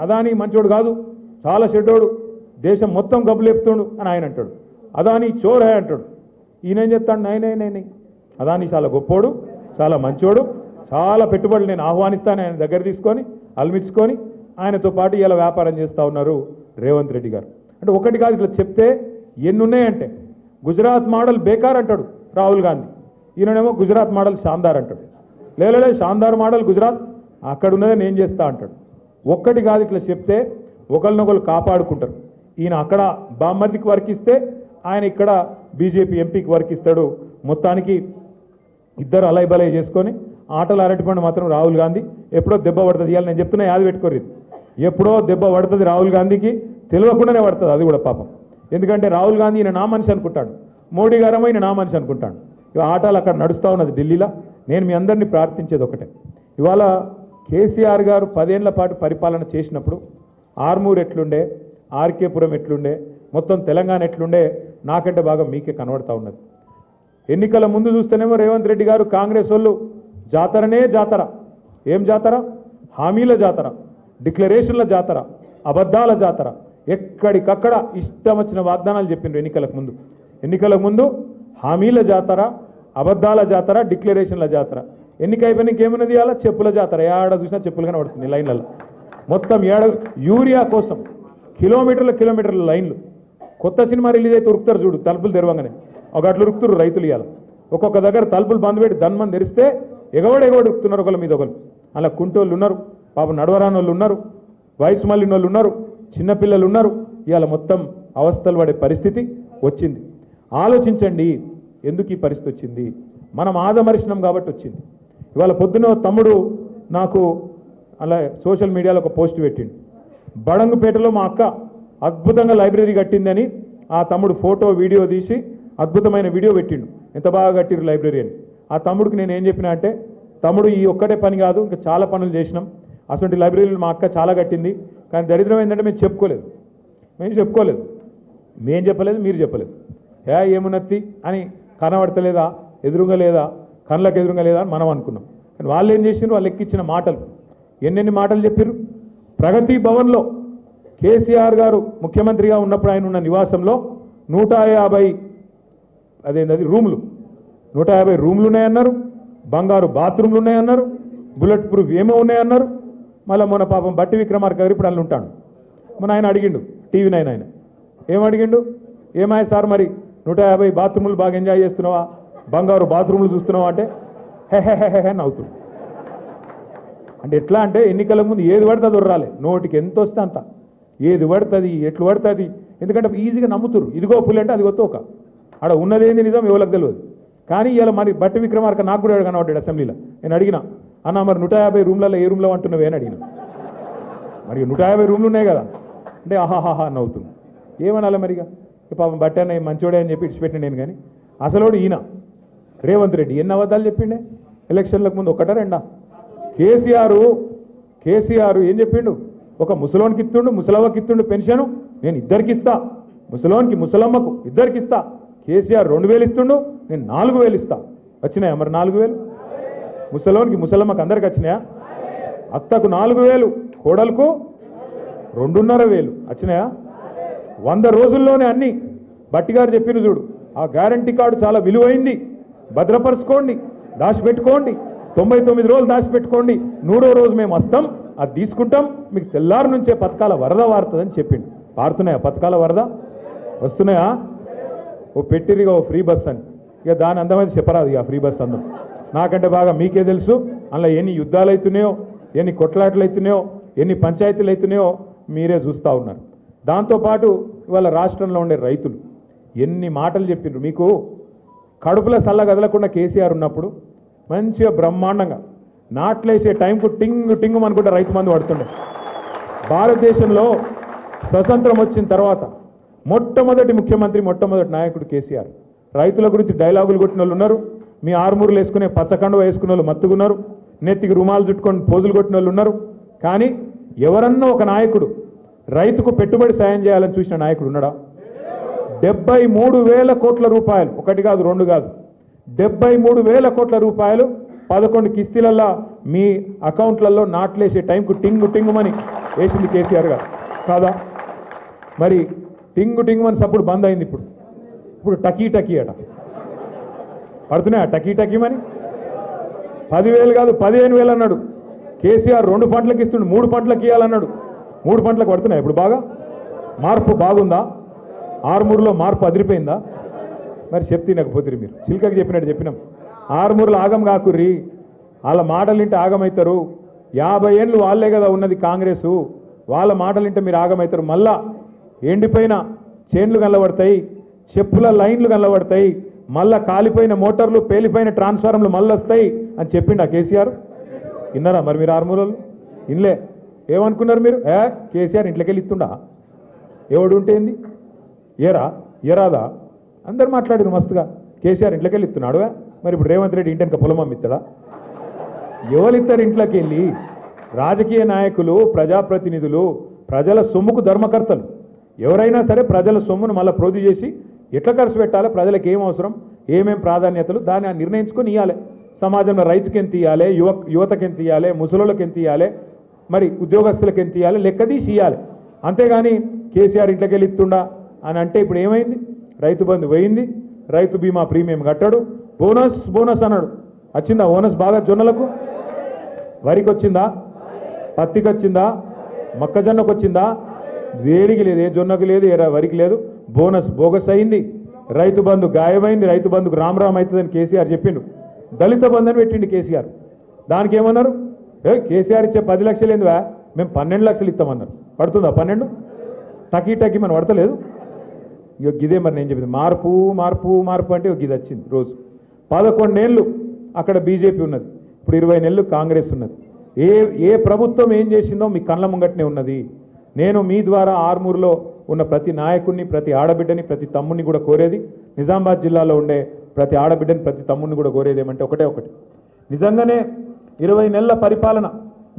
అదాని మంచోడు కాదు చాలా చెడ్డోడు దేశం మొత్తం గబ్బులు చెప్తుండు అని ఆయన అంటాడు అదాని చోర్ హే అంటాడు ఈయన ఏం చెప్తాడు నై అదాని చాలా గొప్పోడు చాలా మంచోడు చాలా పెట్టుబడులు నేను ఆహ్వానిస్తాను ఆయన దగ్గర తీసుకొని అల్మించుకొని ఆయనతో పాటు ఇలా వ్యాపారం చేస్తూ ఉన్నారు రేవంత్ రెడ్డి గారు అంటే ఒకటి కాదు ఇట్లా చెప్తే ఎన్ని ఉన్నాయంటే గుజరాత్ మోడల్ బేకార్ అంటాడు రాహుల్ గాంధీ ఈయననేమో గుజరాత్ మోడల్ షాందార్ అంటాడు లేదు షాందార్ మోడల్ గుజరాత్ అక్కడ ఉన్నదే నేను చేస్తా అంటాడు ఒక్కటి కాదు ఇట్లా చెప్తే ఒకరినొకరు కాపాడుకుంటారు ఈయన అక్కడ బామ్మర్దికి వర్క్ ఇస్తే ఆయన ఇక్కడ బీజేపీ ఎంపీకి వర్క్ ఇస్తాడు మొత్తానికి ఇద్దరు అలైబలై చేసుకొని ఆటలు అరటిపండు మాత్రం రాహుల్ గాంధీ ఎప్పుడో దెబ్బ పడుతుంది ఇవాళ నేను చెప్తున్నా యాది పెట్టుకోరు ఎప్పుడో దెబ్బ పడుతుంది రాహుల్ గాంధీకి తెలియకుండానే పడుతుంది అది కూడా పాపం ఎందుకంటే రాహుల్ గాంధీ ఈయన నా మనిషి అనుకుంటాడు మోడీ గారేమో ఈయన నా మనిషి అనుకుంటాడు ఇక ఆటలు అక్కడ నడుస్తూ ఉన్నది ఢిల్లీలో నేను మీ అందరినీ ప్రార్థించేది ఒకటే ఇవాళ కేసీఆర్ గారు 10 ఏళ్ల పాటు పరిపాలన చేసినప్పుడు ఆర్మూర్ ఎట్లుండే ఆర్కేపురం ఎట్లుండే మొత్తం తెలంగాణ ఎట్లుండే నాకంటే బాగా మీకే కనబడతా ఉన్నది ఎన్నికల ముందు చూస్తేనేమో రేవంత్ రెడ్డి గారు కాంగ్రెస్ వాళ్ళు జాతరనే జాతర ఏం జాతర హామీల జాతర డిక్లరేషన్ల జాతర అబద్ధాల జాతర ఎక్కడికక్కడ ఇష్టం వచ్చిన వాగ్దానాలు చెప్పిండ్రు ఎన్నికల ముందు హామీల జాతర అబద్ధాల జాతర డిక్లరేషన్ల జాతర ఎన్నిక అయిపోయినా ఇంకేమన్నది అలా చెప్పుల జాతర ఏడ చూసినా చెప్పులు కనబడుతుంది లైన్లలో మొత్తం యూరియా కోసం కిలోమీటర్ల లైన్లు కొత్త సినిమా రిలీజ్ అయితే ఉరుకుతారు చూడు తలుపులు తెరవంగానే ఒక అట్లు ఉరుకుతారు రైతులు ఇవాళ ఒక్కొక్క దగ్గర తలుపులు బంద్ పెట్టి దన్మని తెరిస్తే ఎగవడు ఉరుకుతున్నారు ఒకళ్ళ మీద ఒకరు అలా కుంటోళ్ళు ఉన్నారు పాపం నడవరాని వాళ్ళు ఉన్నారు వయసు మళ్ళిన వాళ్ళు ఉన్నారు చిన్నపిల్లలు ఉన్నారు ఇవాళ మొత్తం అవస్థలు పడే పరిస్థితి వచ్చింది ఆలోచించండి ఎందుకు ఈ పరిస్థితి వచ్చింది మనం ఆదమరిచినాం కాబట్టి వచ్చింది ఇవాళ పొద్దున తమ్ముడు నాకు అలా సోషల్ మీడియాలో ఒక పోస్ట్ పెట్టిండు బడంగుపేటలో మా అక్క అద్భుతంగా లైబ్రరీ కట్టిందని ఆ తమ్ముడు ఫోటో వీడియో తీసి అద్భుతమైన వీడియో పెట్టిండు ఎంత బాగా కట్టిరు లైబ్రరీ అని ఆ తమ్ముడికి నేను ఏం చెప్పినా అంటే తమ్ముడు ఈ ఒక్కటే పని కాదు ఇంకా చాలా పనులు చేసినాం అటువంటి లైబ్రరీలు మా అక్క చాలా కట్టింది కానీ దరిద్రం ఏంటంటే మేము చెప్పలేదు మేము చెప్పలేదు మీరు చెప్పలేదు ఏమున్నత్తి అని కనబడతలేదా ఎదురుగా లేదా కళ్ళకు ఎదురుగా లేదా అని మనం అనుకున్నాం కానీ వాళ్ళు ఏం చేసినారు వాళ్ళు ఎక్కించిన మాటలు ఎన్నెన్ని మాటలు చెప్పారు ప్రగతి భవన్లో కేసీఆర్ గారు ముఖ్యమంత్రిగా ఉన్నప్పుడు ఆయన ఉన్న నివాసంలో 150 అదేంటది రూములు 150 రూములు ఉన్నాయన్నారు, బంగారు బాత్రూమ్లు ఉన్నాయన్నారు, బుల్లెట్ ప్రూఫ్ ఏమో ఉన్నాయన్నారు. మళ్ళీ మొన్న పాపం బట్టి విక్రమార్క గారు ఇప్పుడు అల్లు ఉంటాడు. మన ఆయన అడిగిండు టీవీ నైన్ ఆయన ఏమడిగిండు, ఏమాయ సార్ మరి 150 బాత్రూములు బాగా ఎంజాయ్ చేస్తున్నావా, బంగారు బాత్రూములు చూస్తున్నావా అంటే హెహెహెహె నవ్వుతుంది. అంటే ఎట్లా అంటే ఎన్నికల ముందు ఏది పడుతుంది ఉర్రాలి, నోటికి ఎంత వస్తే అంత, ఏది పడుతుంది ఎట్లు పడుతుంది. ఎందుకంటే ఈజీగా నమ్ముతురు, ఇదిగో పులి అంటే అది ఒక ఆడ ఉన్నదేంది నిజం ఎవరికి తెలియదు. కానీ ఇలా మరి బట్టి విక్రమార్క నాకు కూడా కనబడ్డాడు అసెంబ్లీలో. నేను అడిగిన అన్న మరి 150 రూమ్లలో ఏ రూమ్లో అంటున్నావే అని అడిగిన. మరి 150 రూమ్లు ఉన్నాయి కదా అంటే ఆహాహాహా నవ్వుతుంది. ఏమనాలి మరిగా పాపం బట్టి అన్న మంచోడే అని చెప్పి ఇడిచిపెట్టిన నేను. కానీ అసలోడు ఈయన రేవంత్ రెడ్డి ఎన్ని అబద్ధాలు చెప్పిండే ఎలక్షన్లకు ముందు, ఒకటా రెండా? కేసీఆర్ ఏం చెప్పిండు, ఒక ముసలోనికి ఇస్తుండు, ముసలవ్వకి ఇస్తుండు పెన్షను, నేను ఇద్దరికి ఇస్తా, ముసలోనికి ముసలమ్మకు ఇద్దరికి ఇస్తా. కేసీఆర్ 2000 ఇస్తుండు, నేను 4000 ఇస్తా. వచ్చినాయా మరి 4000? ముసలోనికి ముసలమ్మకు అందరికి వచ్చినాయా? అత్తకు 4000, కోడలకు 2,500 వచ్చినాయా? 100 రోజుల్లోనే అన్ని బట్టిగారు చెప్పిన చూడు. ఆ గ్యారంటీ కార్డు చాలా విలువైంది, భద్రపరుచుకోండి, దాచిపెట్టుకోండి, 99 రోజులు దాచిపెట్టుకోండి, 100వ రోజు మేము వస్తాం, అది తీసుకుంటాం, మీకు తెల్లారు నుంచే పథకాల వరద వారుతుందని చెప్పిండు. పారుతున్నాయా పథకాల వరద? వస్తున్నాయా? ఓ పెట్టిరిగా ఓ ఫ్రీ బస్ అని, ఇక దాని అందమైతే చెప్పరాదు. ఇక ఫ్రీ బస్ అందం నాకంటే బాగా మీకే తెలుసు. అందులో ఎన్ని యుద్ధాలు అవుతున్నాయో, ఎన్ని కొట్లాటలు అవుతున్నాయో, ఎన్ని పంచాయతీలు అవుతున్నాయో మీరే చూస్తూ ఉన్నారు. దాంతోపాటు ఇవాళ రాష్ట్రంలో ఉండే రైతులు ఎన్ని మాటలు చెప్పిండ్రు. మీకు కడుపులో సల్ల కదలకుండా కేసీఆర్ ఉన్నప్పుడు మంచిగా బ్రహ్మాండంగా నాట్లేసే టైంకు టింగ్ టింగు అనుకుంటే రైతు మందు పడుతుండే. భారతదేశంలో స్వతంత్రం వచ్చిన తర్వాత మొట్టమొదటి ముఖ్యమంత్రి, మొట్టమొదటి నాయకుడు కేసీఆర్. రైతుల గురించి డైలాగులు కొట్టిన వాళ్ళు ఉన్నారు, మీ ఆర్మూర్లు వేసుకునే పచ్చకండువ వేసుకున్న వాళ్ళు మత్తుకున్నారు, నెత్తికి రుమాలు చుట్టుకొని పోజులు కొట్టిన వాళ్ళు ఉన్నారు. కానీ ఎవరన్నా ఒక నాయకుడు రైతుకు పెట్టుబడి సాయం చేయాలని చూసిన నాయకుడు ఉన్నాడా? 73,000 కోట్ల రూపాయలు, ఒకటి కాదు రెండు కాదు, 73,000 కోట్ల రూపాయలు 11 కిస్తీలల్లో మీ అకౌంట్లలో నాట్లేసే టైంకు టింగు టింగుమని వేసింది కేసీఆర్ గారు కాదా? మరి టింగు టింగుమని సప్పుడు బంద్ అయింది. ఇప్పుడు టకీ టకీ అట పడుతున్నాయా? టకీ టకీమని 10,000 కాదు 15,000 అన్నాడు కేసీఆర్. 2 పంటలకు ఇస్తుండు, 3 పంటలకు ఇవ్వాలన్నాడు. 3 పంటలకు పడుతున్నాయి. ఇప్పుడు బాగా మార్పు బాగుందా? ఆర్మూరులో మార్పు అదిరిపోయిందా? మరి చెప్తే తినకపోతురు మీరు. చిల్కకి చెప్పినట్టు చెప్పినాం. ఆర్మూరులో ఆగం కాకుర్రి, వాళ్ళ మాటలింటే ఆగమవుతారు. 50 ఏళ్ళు వాళ్ళే కదా ఉన్నది కాంగ్రెసు, వాళ్ళ మాటలింటే మీరు ఆగమవుతారు. మళ్ళా ఎండిపోయిన చేన్లు కనబడతాయి, చెప్పుల లైన్లు కనబడతాయి, మళ్ళా కాలిపోయిన మోటార్లు, పేలిపోయిన ట్రాన్స్ఫార్మర్లు మళ్ళీ వస్తాయి అని చెప్పిండు ఆ కేసీఆర్. విన్నారా మరి మీరు ఆర్మూరులో? ఇన్లే. ఏమనుకున్నారు మీరు? కేసీఆర్ ఇంట్లోకి వెళ్ళి ఇస్తుండా? ఎవడు ఉంటేంది ఏరాదా? అందరు మాట్లాడారు మస్తుగా. కేసీఆర్ ఇంట్లోకి వెళ్ళి ఇస్తున్నాడు. మరి ఇప్పుడు రేవంత్ రెడ్డి ఇంటి వెనక పొలం అమ్మిస్తాడా? ఎవరు ఇస్తారు ఇంట్లోకి వెళ్ళి? రాజకీయ నాయకులు, ప్రజాప్రతినిధులు ప్రజల సొమ్ముకు ధర్మకర్తలు. ఎవరైనా సరే ప్రజల సొమ్మును మళ్ళీ ప్రోధి చేసి ఎట్లా ఖర్చు పెట్టాలి, ప్రజలకు ఏం అవసరం, ఏమేం ప్రాధాన్యతలు, దాన్ని నిర్ణయించుకొని ఇవ్వాలి. సమాజంలో రైతుకి ఎంత ఇవ్వాలి, యువతకి ఎంత ఇవ్వాలి, ముసలోళ్ళకి ఎంత ఇవ్వాలి, మరి ఉద్యోగస్తులకు ఎంత ఇవ్వాలి, లెక్కదీసి ఇవ్వాలి. అంతేగాని కేసీఆర్ ఇంట్లోకి వెళ్ళి ఇస్తుండా అని అంటే ఇప్పుడు ఏమైంది? రైతు బంధు పోయింది, రైతు బీమా ప్రీమియం కట్టాడు, బోనస్ అన్నాడు. వచ్చిందా బోనస్? బాగా జొన్నలకు, వరికి వచ్చిందా, పత్తికి వచ్చిందా, మొక్కజొన్నకు వచ్చిందా? దేనికి లేదు, ఏ జొన్నకు లేదు, ఏ వరికి లేదు. బోనస్ బోగస్ అయింది. రైతు బంధు గాయమైంది. రైతు బంధుకు రామ్ అవుతుందని కేసీఆర్ చెప్పిండు. దళిత బంధు అని పెట్టిండు కేసీఆర్. దానికి ఏమన్నారు? కేసీఆర్ ఇచ్చే 10 లక్షలు ఏందివా, మేము 12 లక్షలు ఇస్తామన్నారు. పడుతుందా 12? టకీ మనం పడతలేదు. ఇక గిదే మరి నేను చెప్పింది. మార్పు మార్పు మార్పు అంటే గిది వచ్చింది రోజు. 11 ఏళ్ళు అక్కడ బీజేపీ ఉన్నది, ఇప్పుడు 20 నెలలు కాంగ్రెస్ ఉన్నది. ఏ ప్రభుత్వం ఏం చేసిందో మీ కళ్ళ ముంగట్నే ఉన్నది. నేను మీ ద్వారా ఆర్మూరులో ఉన్న ప్రతి నాయకుడిని, ప్రతి ఆడబిడ్డని, ప్రతి తమ్ముడిని కూడా కోరేది, నిజామాబాద్ జిల్లాలో ఉండే ప్రతి ఆడబిడ్డని, ప్రతి తమ్ముడిని కూడా కోరేది ఏమంటే ఒకటే, నిజంగానే 20 నెలల పరిపాలన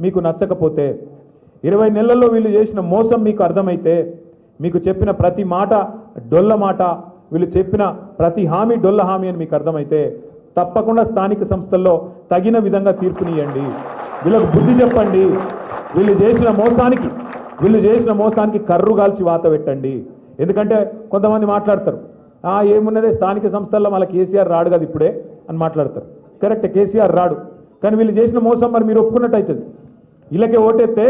మీకు నచ్చకపోతే, 20 నెలల్లో వీళ్ళు చేసిన మోసం మీకు అర్థమైతే, మీకు చెప్పిన ప్రతి మాట డొల్ల మాట, వీళ్ళు చెప్పిన ప్రతి హామీ డొల్ల హామీ అని మీకు అర్థమైతే తప్పకుండా స్థానిక సంస్థల్లో తగిన విధంగా తీర్పునియండి. వీళ్ళకు బుద్ధి చెప్పండి. వీళ్ళు చేసిన మోసానికి వీళ్ళు చేసిన మోసానికి కర్రు కాల్చి వాత పెట్టండి. ఎందుకంటే కొంతమంది మాట్లాడతారు, ఏమున్నదే స్థానిక సంస్థల్లో మళ్ళీ కేసీఆర్ రాడు కదా ఇప్పుడే అని మాట్లాడతారు. కరెక్ట్, కేసీఆర్ రాడు, కానీ వీళ్ళు చేసిన మోసం మరి మీరు ఒప్పుకున్నట్టు అవుతుంది. వీళ్ళకే ఓటేస్తే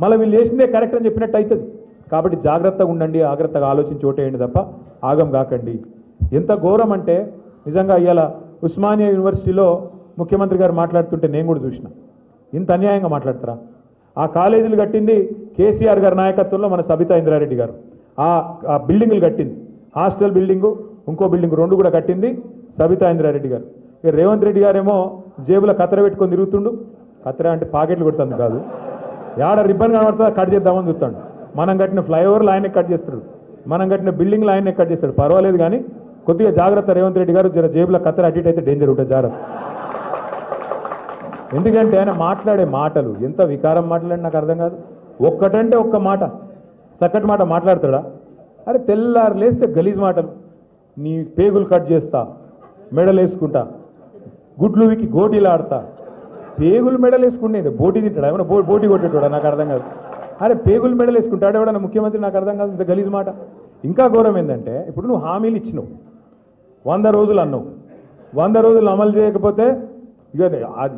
మళ్ళీ వీళ్ళు చేసిందే కరెక్ట్ అని చెప్పినట్టు అవుతుంది. కాబట్టి జాగ్రత్తగా ఉండండి, జాగ్రత్తగా ఆలోచించి ఓటేయండి తప్ప ఆగం కాకండి. ఎంత ఘోరం అంటే నిజంగా ఇవాళ ఉస్మానియా యూనివర్సిటీలో ముఖ్యమంత్రి గారు మాట్లాడుతుంటే నేను కూడా చూసిన. ఇంత అన్యాయంగా మాట్లాడతారా? ఆ కాలేజీలు కట్టింది కేసీఆర్ గారి నాయకత్వంలో మన సబితా ఇంద్రారెడ్డి గారు. ఆ బిల్డింగులు కట్టింది, హాస్టల్ బిల్డింగు ఇంకో బిల్డింగ్ రెండు కూడా కట్టింది సబితా ఇంద్రారెడ్డి గారు. ఇక రేవంత్ రెడ్డి గారేమో జేబులో కత్తెర పెట్టుకొని తిరుగుతుండు. కత్తెర అంటే పాకెట్లు కొడుతుంది కాదు, యాడ రిబ్బన్ కనబడుతుందా కట్ చేద్దామని చూస్తాడు. మనం కట్టిన ఫ్లైఓవర్లు ఆయనే కట్ చేస్తాడు, మనం కట్టిన బిల్డింగ్లు ఆయనే కట్ చేస్తాడు. పర్వాలేదు కానీ కొద్దిగా జాగ్రత్త రేవంత్ రెడ్డి గారు, జర జేబులో కత్తెర అటు ఇటు అయితే డేంజర్ ఉంటుంది, జాగ్రత్త. ఎందుకంటే ఆయన మాట్లాడే మాటలు ఎంత వికారం మాట్లాడి నాకు అర్థం కాదు. ఒక్కటంటే ఒక్క మాట, చక్కటి మాట మాట్లాడతాడా? అరే తెల్లారు లేస్తే గలీజ్ మాటలు, నీ పేగులు కట్ చేస్తా, మెడలు వేసుకుంటా, గుడ్లు వికి గోటీలు ఆడతా. పేగులు మెడలు వేసుకుంటేది బోటీ తింటాడా? ఏమన్నా బోటీ కొట్టేటోడా? నాకు అర్థం కాదు. అరే పేగులు మెడలు వేసుకుంటాడు ఎవడన్నా ముఖ్యమంత్రి? నాకు అర్థం కాదు, ఇంత గలీజ్ మాట. ఇంకా ఘోరం ఏంటంటే ఇప్పుడు నువ్వు హామీలు ఇచ్చినావు, 100 రోజులు అన్నావు, 100 రోజులు అమలు చేయకపోతే ఇక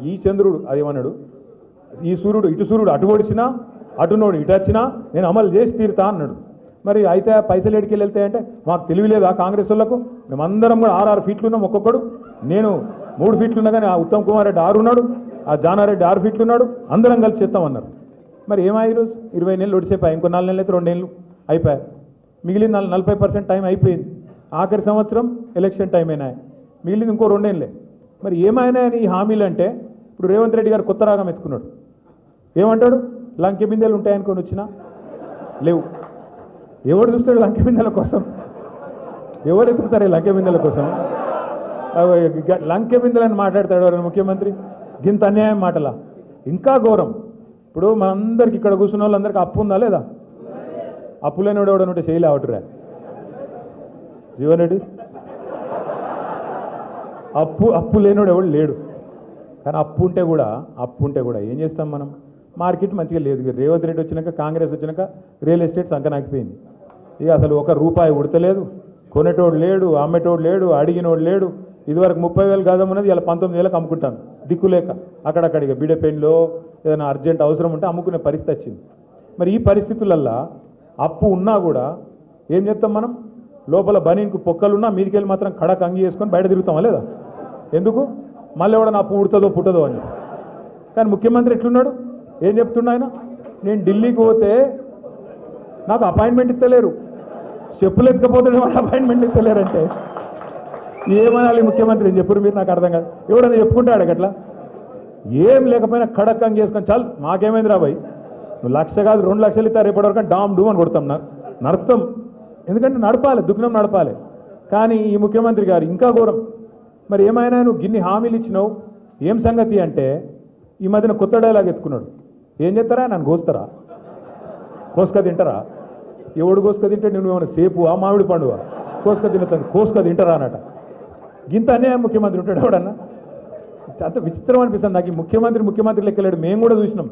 ఈ చంద్రుడు అదేమన్నాడు, ఈ సూర్యుడు ఇటు సూర్యుడు అటు ఒడిచినా అటునోడు ఇటు వచ్చినా నేను అమలు చేసి తీరుతా అన్నాడు. మరి అయితే పైసలు ఎడికెళ్ళి వెళ్తాయంటే మాకు తెలివిలేదా కాంగ్రెస్ వాళ్ళకు? మేమందరం కూడా 6 ఫీట్లు ఉన్నాం ఒక్కొక్కడు. నేను 3 ఫీట్లు ఉన్నా కానీ ఆ ఉత్తమ్ కుమార్ రెడ్డి 6 ఉన్నాడు, ఆ జానారెడ్డి 6 ఫీట్లు ఉన్నాడు, అందరం కలిసి చేస్తామన్నారు. మరి ఏమాయి ఈరోజు 20 నెలలు ఒడిసేపాయి, ఇంకో 4 నెలలు అయితే 2 నెలలు అయిపోయాయి, మిగిలిన 40% టైం అయిపోయింది. ఆఖరి సంవత్సరం ఎలక్షన్ టైం అయినా, మిగిలింది ఇంకో 2 నెలలే. మరి ఏమైనా ఈ హామీలు అంటే ఇప్పుడు రేవంత్ రెడ్డి గారు కొత్త రాగం ఎత్తుకున్నాడు. ఏమంటాడు? లంకె బిందెలు ఉంటాయనుకొని వచ్చినా లేవు. ఎవడు చూస్తాడు లంకె బిందెల కోసం? ఎవరు ఎత్తుకుతారు ఈ లంకె బిందెల కోసం? లంకె బిందెలని మాట్లాడతాడు ఎవరైనా ముఖ్యమంత్రి? గింత అన్యాయం మాటలా? ఇంకా ఘోరం. ఇప్పుడు మనందరికి ఇక్కడ కూర్చున్న వాళ్ళందరికీ అప్పు ఉందా లేదా? అప్పు లేనివాడు ఎవడని ఉంటే చేయలే అవటురా జీవన్ రెడ్డి. అప్పు లేనివాడు ఎవడు లేడు. కానీ అప్పు ఉంటే కూడా ఏం చేస్తాం మనం? మార్కెట్ మంచిగా లేదు. రేవంత్ రెడ్డి వచ్చినాక, కాంగ్రెస్ వచ్చినాక రియల్ ఎస్టేట్ సంకనాకిపోయింది. ఇక అసలు ₹1 ఉడతలేదు, కొనేటోడు లేడు, అమ్మేటోడు లేడు, అడిగినోడు లేడు. ఇదివరకు 30,000 గజం ఉన్నది, ఇలా 19,000కి అమ్ముకుంటాను దిక్కులేక. అక్కడక్కడిగా బీడెపెయిన్లో ఏదైనా అర్జెంట్ అవసరం ఉంటే అమ్ముకునే పరిస్థితి వచ్చింది. మరి ఈ పరిస్థితులల్లో అప్పు ఉన్నా కూడా ఏం చేస్తాం మనం? లోపల బనీన్కు పొక్కలున్నా మీదికెళ్ళి మాత్రం కడక అంగి వేసుకొని బయట తిరుగుతామా లేదా? ఎందుకు? మళ్ళీ ఎవడన్నా అప్పు ఉడుతుందో పుట్టదో అని. కానీ ముఖ్యమంత్రి ఎట్లున్నాడు? ఏం చెప్తున్నా ఆయన? నేను ఢిల్లీకి పోతే నాకు అపాయింట్మెంట్ ఇస్తలేరు, చెప్పులు ఎత్తుకపోతే వాళ్ళు అపాయింట్మెంట్ ఇస్తలేరంటే ఏమనాలి ముఖ్యమంత్రి? ఏం చెప్పరు మీరు? నాకు అర్థం కాదు. ఎవడన్నా చెప్పుకుంటాడు అట్లా? ఏం లేకపోయినా కడక్ అంగి వేసుకొని చాలు మాకేమైంది రాబాయి, నువ్వు 1,00,000 కాదు 2 లక్షలు ఇస్తా, రేపటివరకు డామ్ డూమ్ అని కొడతాం, నరుకుతాం. ఎందుకంటే నడపాలి, దుగ్నం నడపాలి. కానీ ఈ ముఖ్యమంత్రి గారు ఇంకా ఘోరం. మరి ఏమైనా నువ్వు గిన్ని హామీలు ఇచ్చినావు, ఏం సంగతి అంటే ఈ మధ్యన కొత్త డైలాగ్ ఎత్తుకున్నాడు. ఏం చేస్తారా? నన్ను కోస్తారా? కోసుక తింటారా? ఎవడు కోసుక తింటే నువ్వు ఏమైనా సేపు ఆ మామిడి పండుగ కోసుక తింటుంది, కోసుక తింటారా అన్నట. గింత అన్యాయం ముఖ్యమంత్రి ఉంటాడు ఎవడన్నా? అంత విచిత్రం అనిపిస్తుంది నాకు. ఈ ముఖ్యమంత్రి లెక్కలేడు. మేము కూడా చూసినాం,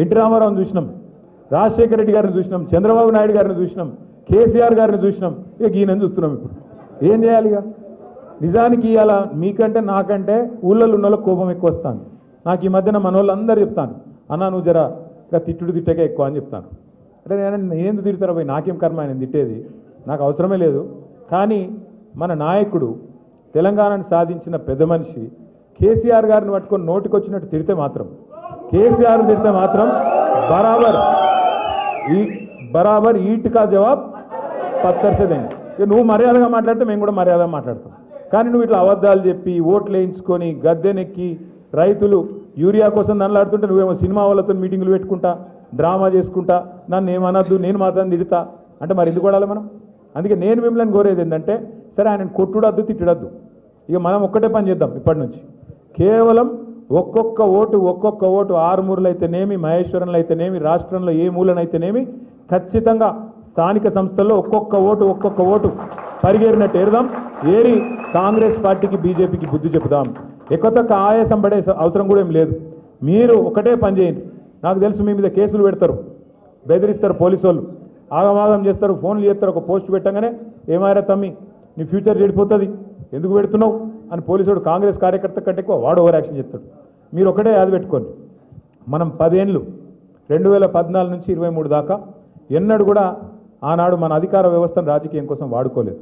ఎన్టీ రామారావుని చూసినాం, రాజశేఖర రెడ్డి గారిని చూసినాం, చంద్రబాబు నాయుడు గారిని చూసినాం, కేసీఆర్ గారిని చూసినాం, ఇక ఈయనని చూస్తున్నాం. ఇప్పుడు ఏం చేయాలి? ఇక నిజానికి ఇలా మీకంటే నాకంటే ఊళ్ళల్లో ఉన్న వాళ్ళకి కోపం ఎక్కువ వస్తుంది. నాకు ఈ మధ్యన మన వాళ్ళందరూ చెప్తాను, అన్నా నువ్వు జర ఇక తిట్టకే ఎక్కువ అని చెప్తాను. అంటే నేను ఏంది తిడతారా పోయి, నాకేం కర్మ ఆయన తిట్టేది, నాకు అవసరమే లేదు. కానీ మన నాయకుడు, తెలంగాణను సాధించిన పెద్ద మనిషి కేసీఆర్ గారిని పట్టుకొని నోటికొచ్చినట్టు తిడితే మాత్రం, కేసీఆర్ తిడితే మాత్రం బరాబర్ ఈట్కా జవాబ్ పత్తర్సేదండి. ఇక నువ్వు మర్యాదగా మాట్లాడితే మేము కూడా మర్యాదగా మాట్లాడతాం. కానీ నువ్వు ఇట్లా అబద్ధాలు చెప్పి ఓట్లు వేయించుకొని గద్దెనెక్కి రైతులు యూరియా కోసం నన్నులాడుతుంటే నువ్వేమో సినిమా వాళ్ళతో మీటింగులు పెట్టుకుంటా, డ్రామా చేసుకుంటా, నన్ను ఏమనద్దు, నేను మాత్రం తిడతా అంటే మరి ఎందుకు కొడాలి మనం? అందుకే నేను మిమ్మల్ని కోరేది ఏంటంటే, సరే ఆయన కొట్టుడద్దు, తిట్టడద్దు, ఇక మనం ఒక్కటే పని చేద్దాం. ఇప్పటి నుంచి కేవలం ఒక్కొక్క ఓటు ఆరుమూరులు అయితేనేమి, మహేశ్వరంలో అయితేనేమి, రాష్ట్రంలో ఏ మూలనైతేనేమి, ఖచ్చితంగా స్థానిక సంస్థల్లో ఒక్కొక్క ఓటు పరిగేరినట్టు ఏరుదాం. ఏరి కాంగ్రెస్ పార్టీకి, బీజేపీకి బుద్ధి చెబుదాం. ఎక్కువ ఆయాసం పడే అవసరం కూడా ఏం లేదు. మీరు ఒకటే పని చేయండి. నాకు తెలుసు మీ మీద కేసులు పెడతారు, బెదిరిస్తారు పోలీసు వాళ్ళు, ఆగమాగం చేస్తారు, ఫోన్లు చేస్తారు. ఒక పోస్ట్ పెట్టగానే ఏమారా తమ్మి నీ ఫ్యూచర్ చెడిపోతుంది, ఎందుకు పెడుతున్నావు అని పోలీసుడు కాంగ్రెస్ కార్యకర్త కంటే ఎక్కువ వాడు ఓవర్ యాక్షన్ చేస్తాడు. మీరు ఒకటే అది పెట్టుకోండి, మనం 10 ఏళ్ళు 2014 నుంచి 23 దాకా ఎన్నడూ కూడా ఆనాడు మన అధికార వ్యవస్థను రాజకీయం కోసం వాడుకోలేదు.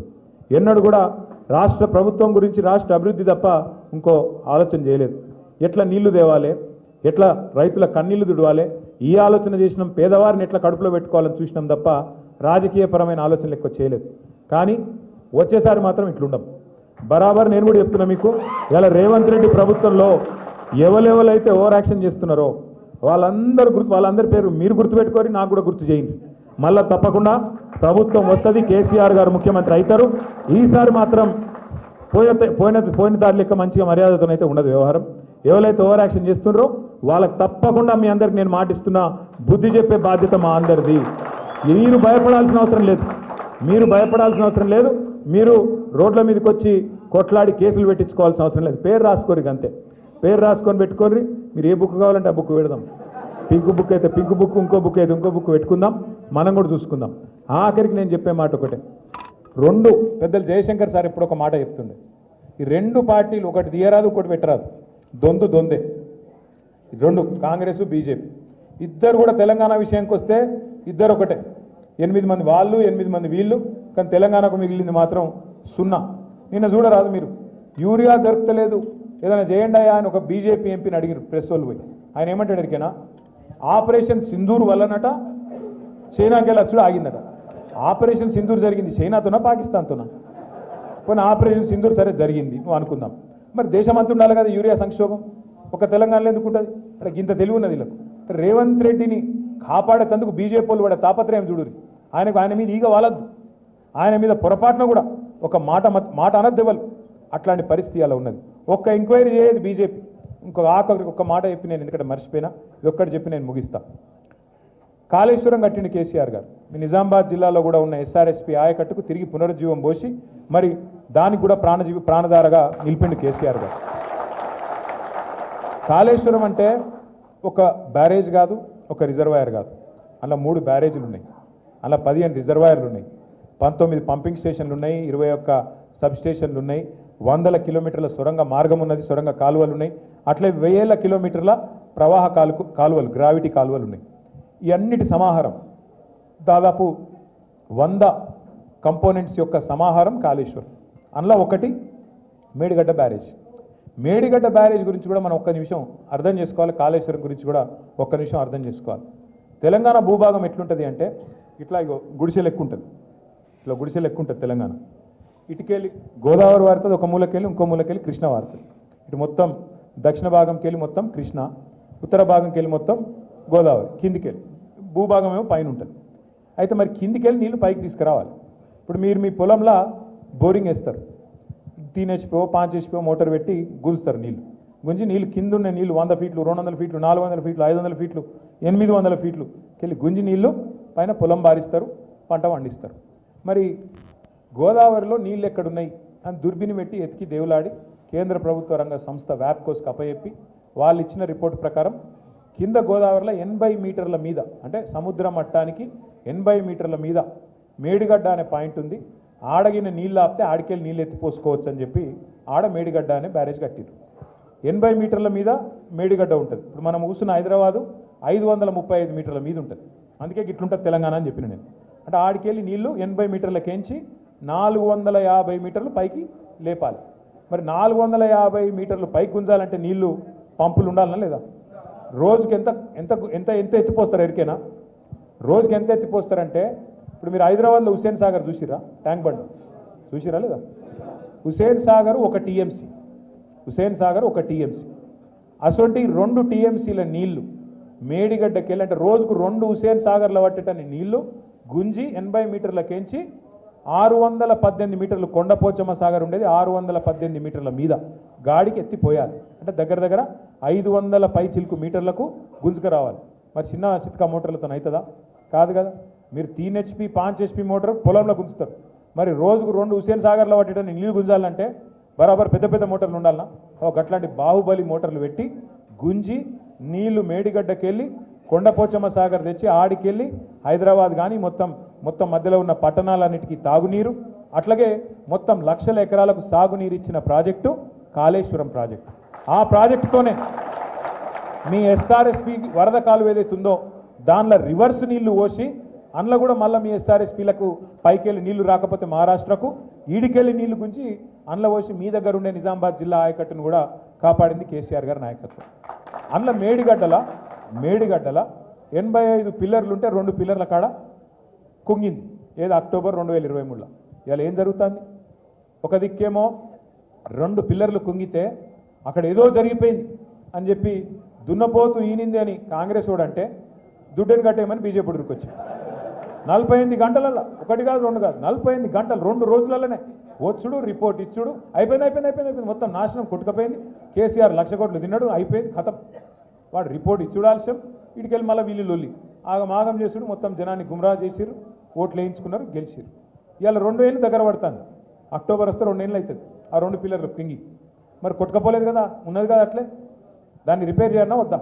ఎన్నడూ కూడా రాష్ట్ర ప్రభుత్వం గురించి, రాష్ట్ర అభివృద్ధి తప్ప ఇంకో ఆలోచన చేయలేదు. ఎట్లా నీళ్లు తేవాలి, ఎట్లా రైతుల కన్నీళ్లు దుడవాలి, ఈ ఆలోచన చేసినాం. పేదవారిని ఎట్లా కడుపులో పెట్టుకోవాలని చూసినాం తప్ప రాజకీయపరమైన ఆలోచనలు ఎక్కువ చేయలేదు. కానీ వచ్చేసారి మాత్రం ఇట్లుండం. బరాబర్ నేను కూడా చెప్తున్నా మీకు, ఇలా రేవంత్ రెడ్డి ప్రభుత్వంలో ఎవరెవరైతే ఓవర్ యాక్షన్ చేస్తున్నారో వాళ్ళందరి పేరు మీరు గుర్తుపెట్టుకొని నాకు కూడా గుర్తు చేయండి. మళ్ళా తప్పకుండా ప్రభుత్వం వస్తుంది, కేసీఆర్ గారు ముఖ్యమంత్రి అవుతారు. ఈసారి మాత్రం పోయిన దారి లెక్క మంచిగా మర్యాదతోనైతే ఉండదు వ్యవహారం. ఎవరైతే ఓవర్ యాక్షన్ చేస్తున్నారో వాళ్ళకి తప్పకుండా మీ అందరికి నేను మాటిస్తున్నా, బుద్ధి చెప్పే బాధ్యత మా అందరిది. మీరు భయపడాల్సిన అవసరం లేదు. మీరు రోడ్ల మీదకి వచ్చి కొట్లాడి కేసులు పెట్టించుకోవాల్సిన అవసరం లేదు. పేరు రాసుకోరు, అంతే. పేరు రాసుకొని పెట్టుకోండి. మీరు ఏ బుక్ కావాలంటే ఆ బుక్ పెడదాం. పింక్ బుక్ అయితే పింక్ బుక్, ఇంకో బుక్ అయితే ఇంకో బుక్ పెట్టుకుందాం, మనం కూడా చూసుకుందాం. ఆఖరికి నేను చెప్పే మాట ఒకటే, రెండు పెద్దలు జయశంకర్ సార్ ఎప్పుడు ఒక మాట చెప్తుండే, ఈ రెండు పార్టీలు ఒకటి తీయరాదు ఒకటి పెట్టరాదు, దొందే. రెండు కాంగ్రెస్ బీజేపీ ఇద్దరు కూడా తెలంగాణ విషయానికి వస్తే ఇద్దరు ఒకటే. 8 మంది వాళ్ళు, 8 మంది వీళ్ళు, కానీ తెలంగాణకు మిగిలింది మాత్రం 0. నిన్న చూడరాదు మీరు, యూరియా దొరకలేదు, ఏదైనా చేయండి అయ్యా అని ఒక బీజేపీ ఎంపీని అడిగారు ప్రెస్ వాళ్ళు పోయి. ఆయన ఏమంటాడు ఎరికేనా, ఆపరేషన్ సింధూర్ వల్లనట చైనాకి వెళ్ళొచ్చుడు ఆగిందట. ఆపరేషన్ సింధూర్ జరిగింది చైనాతోనా పాకిస్తాన్తోనా? పోనీ ఆపరేషన్ సింధూర్ సరే జరిగింది నువ్వు అనుకుందాం, మరి దేశమంతా ఉండాలి కదా యూరియా సంక్షోభం, ఒక తెలంగాణలో ఎందుకు ఉంటుంది? అక్కడ ఇంత తెలివి ఉన్నది వీళ్ళకు. రేవంత్ రెడ్డిని కాపాడేందుకు బీజేపీ వాళ్ళు కూడా తాపత్రయం చూడురి. ఆయన మీద ఈగ వాలద్దు, ఆయన మీద పొరపాటున కూడా ఒక మాట అనద్దెవలు. అట్లాంటి పరిస్థితి అలా ఉన్నది. ఒక్క ఎంక్వైరీ చేయదు బీజేపీ. ఆఖరికి ఒక్క మాట చెప్పి నేను ఎందుకంటే మర్చిపోయినా, ఇది ఒక్కటి చెప్పి నేను ముగిస్తా. కాళేశ్వరం కట్టిండు కేసీఆర్ గారు. మీ నిజామాబాద్ జిల్లాలో కూడా ఉన్న ఎస్ఆర్ఎస్పీ ఆయకట్టుకు తిరిగి పునరుజ్జీవం పోసి మరి దానికి కూడా ప్రాణధారగా నిలిపిండు కేసీఆర్ గారు. కాళేశ్వరం అంటే ఒక బ్యారేజ్ కాదు, ఒక రిజర్వాయర్ కాదు. అలా 3 బ్యారేజీలు ఉన్నాయి, అలా 15 రిజర్వాయర్లు ఉన్నాయి, 19 పంపింగ్ స్టేషన్లు ఉన్నాయి, 21 సబ్ స్టేషన్లు ఉన్నాయి, 100 కిలోమీటర్ల సొరంగ మార్గం ఉన్నది, సొరంగ కాలువలు ఉన్నాయి, అట్లే 1000 కిలోమీటర్ల ప్రవాహ కాలువలు, గ్రావిటీ కాలువలు ఉన్నాయి. ఈ అన్నిటి సమాహారం దాదాపు 100 కంపోనెంట్స్ యొక్క సమాహారం కాళేశ్వరం. అందులో ఒకటి మేడిగడ్డ బ్యారేజ్. మేడిగడ్డ బ్యారేజ్ గురించి కూడా మనం ఒక్క నిమిషం అర్థం చేసుకోవాలి, కాళేశ్వరం గురించి కూడా ఒక్క నిమిషం అర్థం చేసుకోవాలి. తెలంగాణ భూభాగం ఎట్లుంటుంది అంటే ఇట్లా గుడిసెలు ఎక్కువ ఉంటుంది, ఇట్లా గుడిసెలు ఎక్కువ ఉంటుంది తెలంగాణ. ఇటుకెళ్ళి గోదావరి వారుతుంది, ఒక మూలకెళ్ళి ఇంకో మూలకెళ్ళి కృష్ణ వారుతుంది. ఇటు మొత్తం దక్షిణ భాగంకి వెళ్ళి మొత్తం కృష్ణ, ఉత్తర భాగంకి వెళ్ళి మొత్తం గోదావరి, కిందికెళ్ళి భూభాగం ఏమో పైన ఉంటుంది. అయితే మరి కిందికెళ్ళి నీళ్ళు పైకి తీసుకురావాలి. ఇప్పుడు మీరు మీ పొలంలో బోరింగ్ వేస్తారు, 3 HP 5 HP మోటార్ పెట్టి గుంజుతారు. గుంజి నీళ్ళు కింద ఉన్న నీళ్ళు 100 ఫీట్లు, 200 ఫీట్లు, 400 ఫీట్లు, 500 ఫీట్లు, 800 ఫీట్లు వెళ్ళి గుంజి నీళ్ళు పైన పొలం బారిస్తారు, పంట పండిస్తారు. మరి గోదావరిలో నీళ్ళు ఎక్కడున్నాయి అని దుర్బిని పెట్టి ఎతికి దేవులాడి కేంద్ర ప్రభుత్వ రంగ సంస్థ వ్యాప్కోస్కి అప్పచెప్పి వాళ్ళు ఇచ్చిన రిపోర్ట్ ప్రకారం కింద గోదావరిలో 80 మీటర్ల మీద, అంటే సముద్ర మట్టానికి 80 మీటర్ల మీద మేడిగడ్డ అనే పాయింట్ ఉంది. ఆడగిన నీళ్ళు ఆపితే ఆడికెళ్ళి నీళ్ళు ఎత్తిపోసుకోవచ్చు అని చెప్పి ఆడ మేడిగడ్డ అనే బ్యారేజ్ కట్టిరు. 80 మీటర్ల మీద మేడిగడ్డ ఉంటుంది. ఇప్పుడు మనం కూర్చున్న హైదరాబాదు 535 మీటర్ల మీద ఉంటుంది. అందుకే ఇట్లుంటుంది తెలంగాణ అని చెప్పిన నేను. అంటే ఆడికెళ్ళి నీళ్లు 80 మీటర్లకేంచి 450 మీటర్లు పైకి లేపాలి. మరి 450 మీటర్లు పైకి గుంజాలంటే నీళ్లు పంపులు ఉండాలన్నా లేదా? రోజుకి ఎంత ఎంత ఎంత ఎంత ఎత్తిపోస్తారు ఎరికేనా? రోజుకి ఎంత ఎత్తిపోస్తారంటే ఇప్పుడు మీరు హైదరాబాద్లో హుస్సేన్ సాగర్ చూసిరా, ట్యాంక్ బండ్ చూసిరా లేదా? హుస్సేన్ సాగర్ ఒక టీఎంసీ, హుస్సేన్ సాగర్ ఒక టీఎంసీ. అసొంటి 2 టీఎంసీల నీళ్లు మేడిగడ్డకెళ్ళి, అంటే రోజుకు 2 హుస్సేన్ సాగర్లో పట్టేటని నీళ్లు గుంజి 80 మీటర్లకేంచి 618 మీటర్లు కొండపోచమ్మ సాగర్ ఉండేది 618 మీటర్ల మీద గాడికి ఎత్తిపోయాలి. అంటే దగ్గర దగ్గర 500 పై చిలుకు మీటర్లకు గుంజుకు రావాలి. మరి చిన్న చిత్కా మోటార్లతో అవుతుందా? కాదు కదా. మీరు 3 HP 5 HP మోటార్ పొలంలో గుంజుతారు. మరి రోజుకు 2 హుస్సేన్ సాగర్లో పట్టేటని నీళ్ళు గుంజాలంటే బరాబర్ పెద్ద పెద్ద మోటార్లు ఉండాలన్నా? అట్లాంటి బాహుబలి మోటార్లు పెట్టి గుంజి నీళ్లు మేడిగడ్డకెళ్ళి కొండపోచమ్మ సాగర్ తెచ్చి ఆడికెళ్ళి హైదరాబాద్ కానీ మొత్తం మధ్యలో ఉన్న పట్టణాలన్నిటికీ తాగునీరు, అట్లాగే మొత్తం లక్షల ఎకరాలకు సాగునీరు ఇచ్చిన ప్రాజెక్టు కాళేశ్వరం ప్రాజెక్టు. ఆ ప్రాజెక్టుతోనే మీ ఎస్ఆర్ఎస్పి వరద కాలువ ఏదైతుందో దానిలో రివర్స్ నీళ్లు పోసి అందులో కూడా మళ్ళీ మీ ఎస్ఆర్ఎస్పీలకు పైకెళ్ళి నీళ్లు రాకపోతే మహారాష్ట్రకు ఈడికెళ్ళి నీళ్లు గుంచి అందులో పోసి మీ దగ్గర ఉండే నిజామాబాద్ జిల్లా ఆయకట్టును కూడా కాపాడింది కేసీఆర్ గారి నాయకత్వం. అందులో మేడిగడ్డల 85 పిల్లర్లుంటే 2 పిల్లర్ల కాడ కుంగింది. ఏది అక్టోబర్ 2023లో. ఇవాళ ఏం జరుగుతుంది? ఒక దిక్కేమో 2 పిల్లర్లు కుంగితే అక్కడ ఏదో జరిగిపోయింది అని చెప్పి దున్నపోతూ ఈనింది అని కాంగ్రెస్ వాడంటే దుడ్డని కట్టేయమని బీజేపీ ఉడికొచ్చింది. 48 గంటలలో, 1 కాదు 2 కాదు, 48 గంటలు 2 రోజులలోనే వచ్చుడు, రిపోర్ట్ ఇచ్చుడు, అయిపోయింది, మొత్తం నాశనం కొట్టుకపోయింది. కేసీఆర్ 1,00,000 కోట్లు తిన్నాడు, అయిపోయింది, ఖతం. వాడు రిపోర్ట్ ఇచ్చుడు ఆలస్యం, ఇటుకెళ్ళి మళ్ళీ వీళ్ళు లొల్లి ఆగమాగం చేసుడు, మొత్తం జనాన్ని గుమ్రా చేసిరు, ఓట్లు వేయించుకున్నారు, గెలిచిరు. ఇవాళ 2 ఏళ్ళు దగ్గర పడుతుంది. అక్టోబర్ వస్తే 2 ఏళ్ళు అవుతుంది ఆ 2 పిల్లర్లు కింగి. మరి కొట్టుకపోలేదు కదా, ఉన్నది కదా అట్లే. దాన్ని రిపేర్ చేయాలన్నా వద్దా?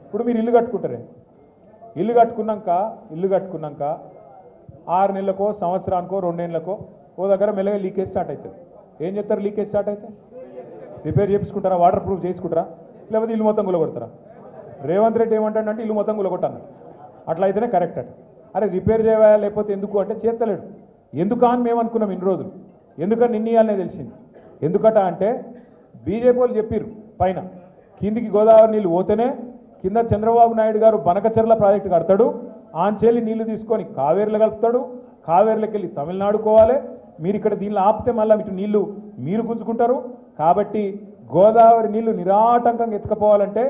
ఇప్పుడు మీరు ఇల్లు కట్టుకుంటారే, ఇల్లు కట్టుకున్నాక 6 నెలలకో సంవత్సరానికో 2 ఏళ్ళకో ఓ దగ్గర మెల్లగా లీకేజ్ స్టార్ట్ అవుతుంది. ఏం చేస్తారు? లీకేజ్ స్టార్ట్ అయితే రిపేర్ చేయించుకుంటారా, వాటర్ ప్రూఫ్ చేసుకుంటారా, లేకపోతే ఇల్లు మొత్తం గులగొడతారా? రేవంత్ రెడ్డి ఏమంటాడంటే ఇల్లు మొత్తం గులగొట్టన్నాడు. అట్లా అయితేనే కరెక్ట్ అట. అరే రిపేర్ చేయాలా లేకపోతే ఎందుకు అంటే చేస్తలేడు. ఎందుకు అని మేము అనుకున్నాం ఇన్ని రోజులు. ఎందుకని నిన్నయాలనే తెలిసింది. ఎందుకట అంటే బీజేపీ వాళ్ళు చెప్పిర్రు పైన కిందికి గోదావరి నీళ్ళు పోతేనే కింద చంద్రబాబు నాయుడు గారు బనకచెర్ల ప్రాజెక్టు కడతాడు, ఆంచేలి నీళ్లు తీసుకొని కావేరులో కలుపుతాడు, కావేరులోకి వెళ్ళి తమిళనాడుకోవాలి, మీరు ఇక్కడ దీనిలో ఆపితే మళ్ళీ ఇటు నీళ్లు మీరు గుంజుకుంటారు. కాబట్టి గోదావరి నీళ్లు నిరాటంకంగా ఎత్తుకపోవాలంటే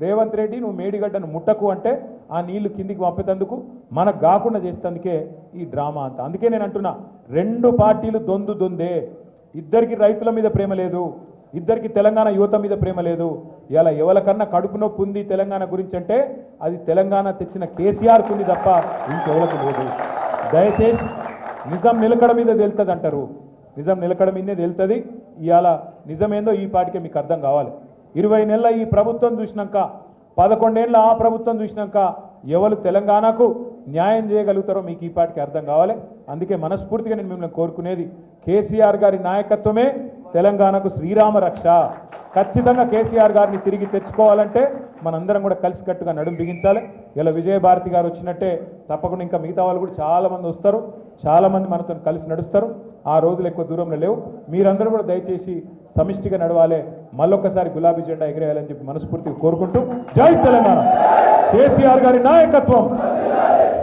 రేవంత్ రెడ్డి నువ్వు మేడిగడ్డను ముట్టకు అంటే ఆ నీళ్లు కిందికి పంపేందుకు మనకు కాకుండా చేసేందుకే ఈ డ్రామా అంతా. అందుకే నేను అంటున్నా, 2 పార్టీలు దొందే. ఇద్దరికి రైతుల మీద ప్రేమ లేదు, ఇద్దరికి తెలంగాణ యువత మీద ప్రేమ లేదు. ఇలా ఎవరికన్నా కడుపు నొప్పి ఉంది తెలంగాణ గురించి అంటే అది తెలంగాణ తెచ్చిన కేసీఆర్కు ఉంది తప్ప ఇంకెవరికి లేదు. దయచేసి నిజం నిలకడ మీద తెలుస్తుంది అంటారు, నిజం నిలకడ మీదే తెలుస్తుంది. ఇవాళ నిజమేందో ఈ పాటికే మీకు అర్థం కావాలి. 20 నెలల ఈ ప్రభుత్వం చూసినాక, 11 ఏళ్ళ ఆ ప్రభుత్వం చూసినాక ఎవరు తెలంగాణకు న్యాయం చేయగలుగుతారో మీకు ఈ పాటికి అర్థం కావాలి. అందుకే మనస్ఫూర్తిగా నేను మిమ్మల్ని కోరుకునేది, కేసీఆర్ గారి నాయకత్వమే తెలంగాణకు శ్రీరామ రక్ష. ఖచ్చితంగా కేసీఆర్ గారిని తిరిగి తెచ్చుకోవాలంటే మనందరం కూడా కలిసికట్టుగా నడుం బిగించాలి. ఇలా విజయభారతి గారు వచ్చినట్టే తప్పకుండా ఇంకా మిగతా వాళ్ళు కూడా చాలామంది వస్తారు, చాలామంది మనతో కలిసి నడుస్తారు. ఆ రోజులు ఎక్కువ దూరంలో లేవు. మీరందరూ కూడా దయచేసి సమిష్టిగా నడవాలి, మళ్ళొక్కసారి గులాబీ జెండా ఎగిరేయాలని చెప్పి మనస్ఫూర్తిగా కోరుకుంటూ, జై తెలంగాణ, కేసీఆర్ గారి నాయకత్వం.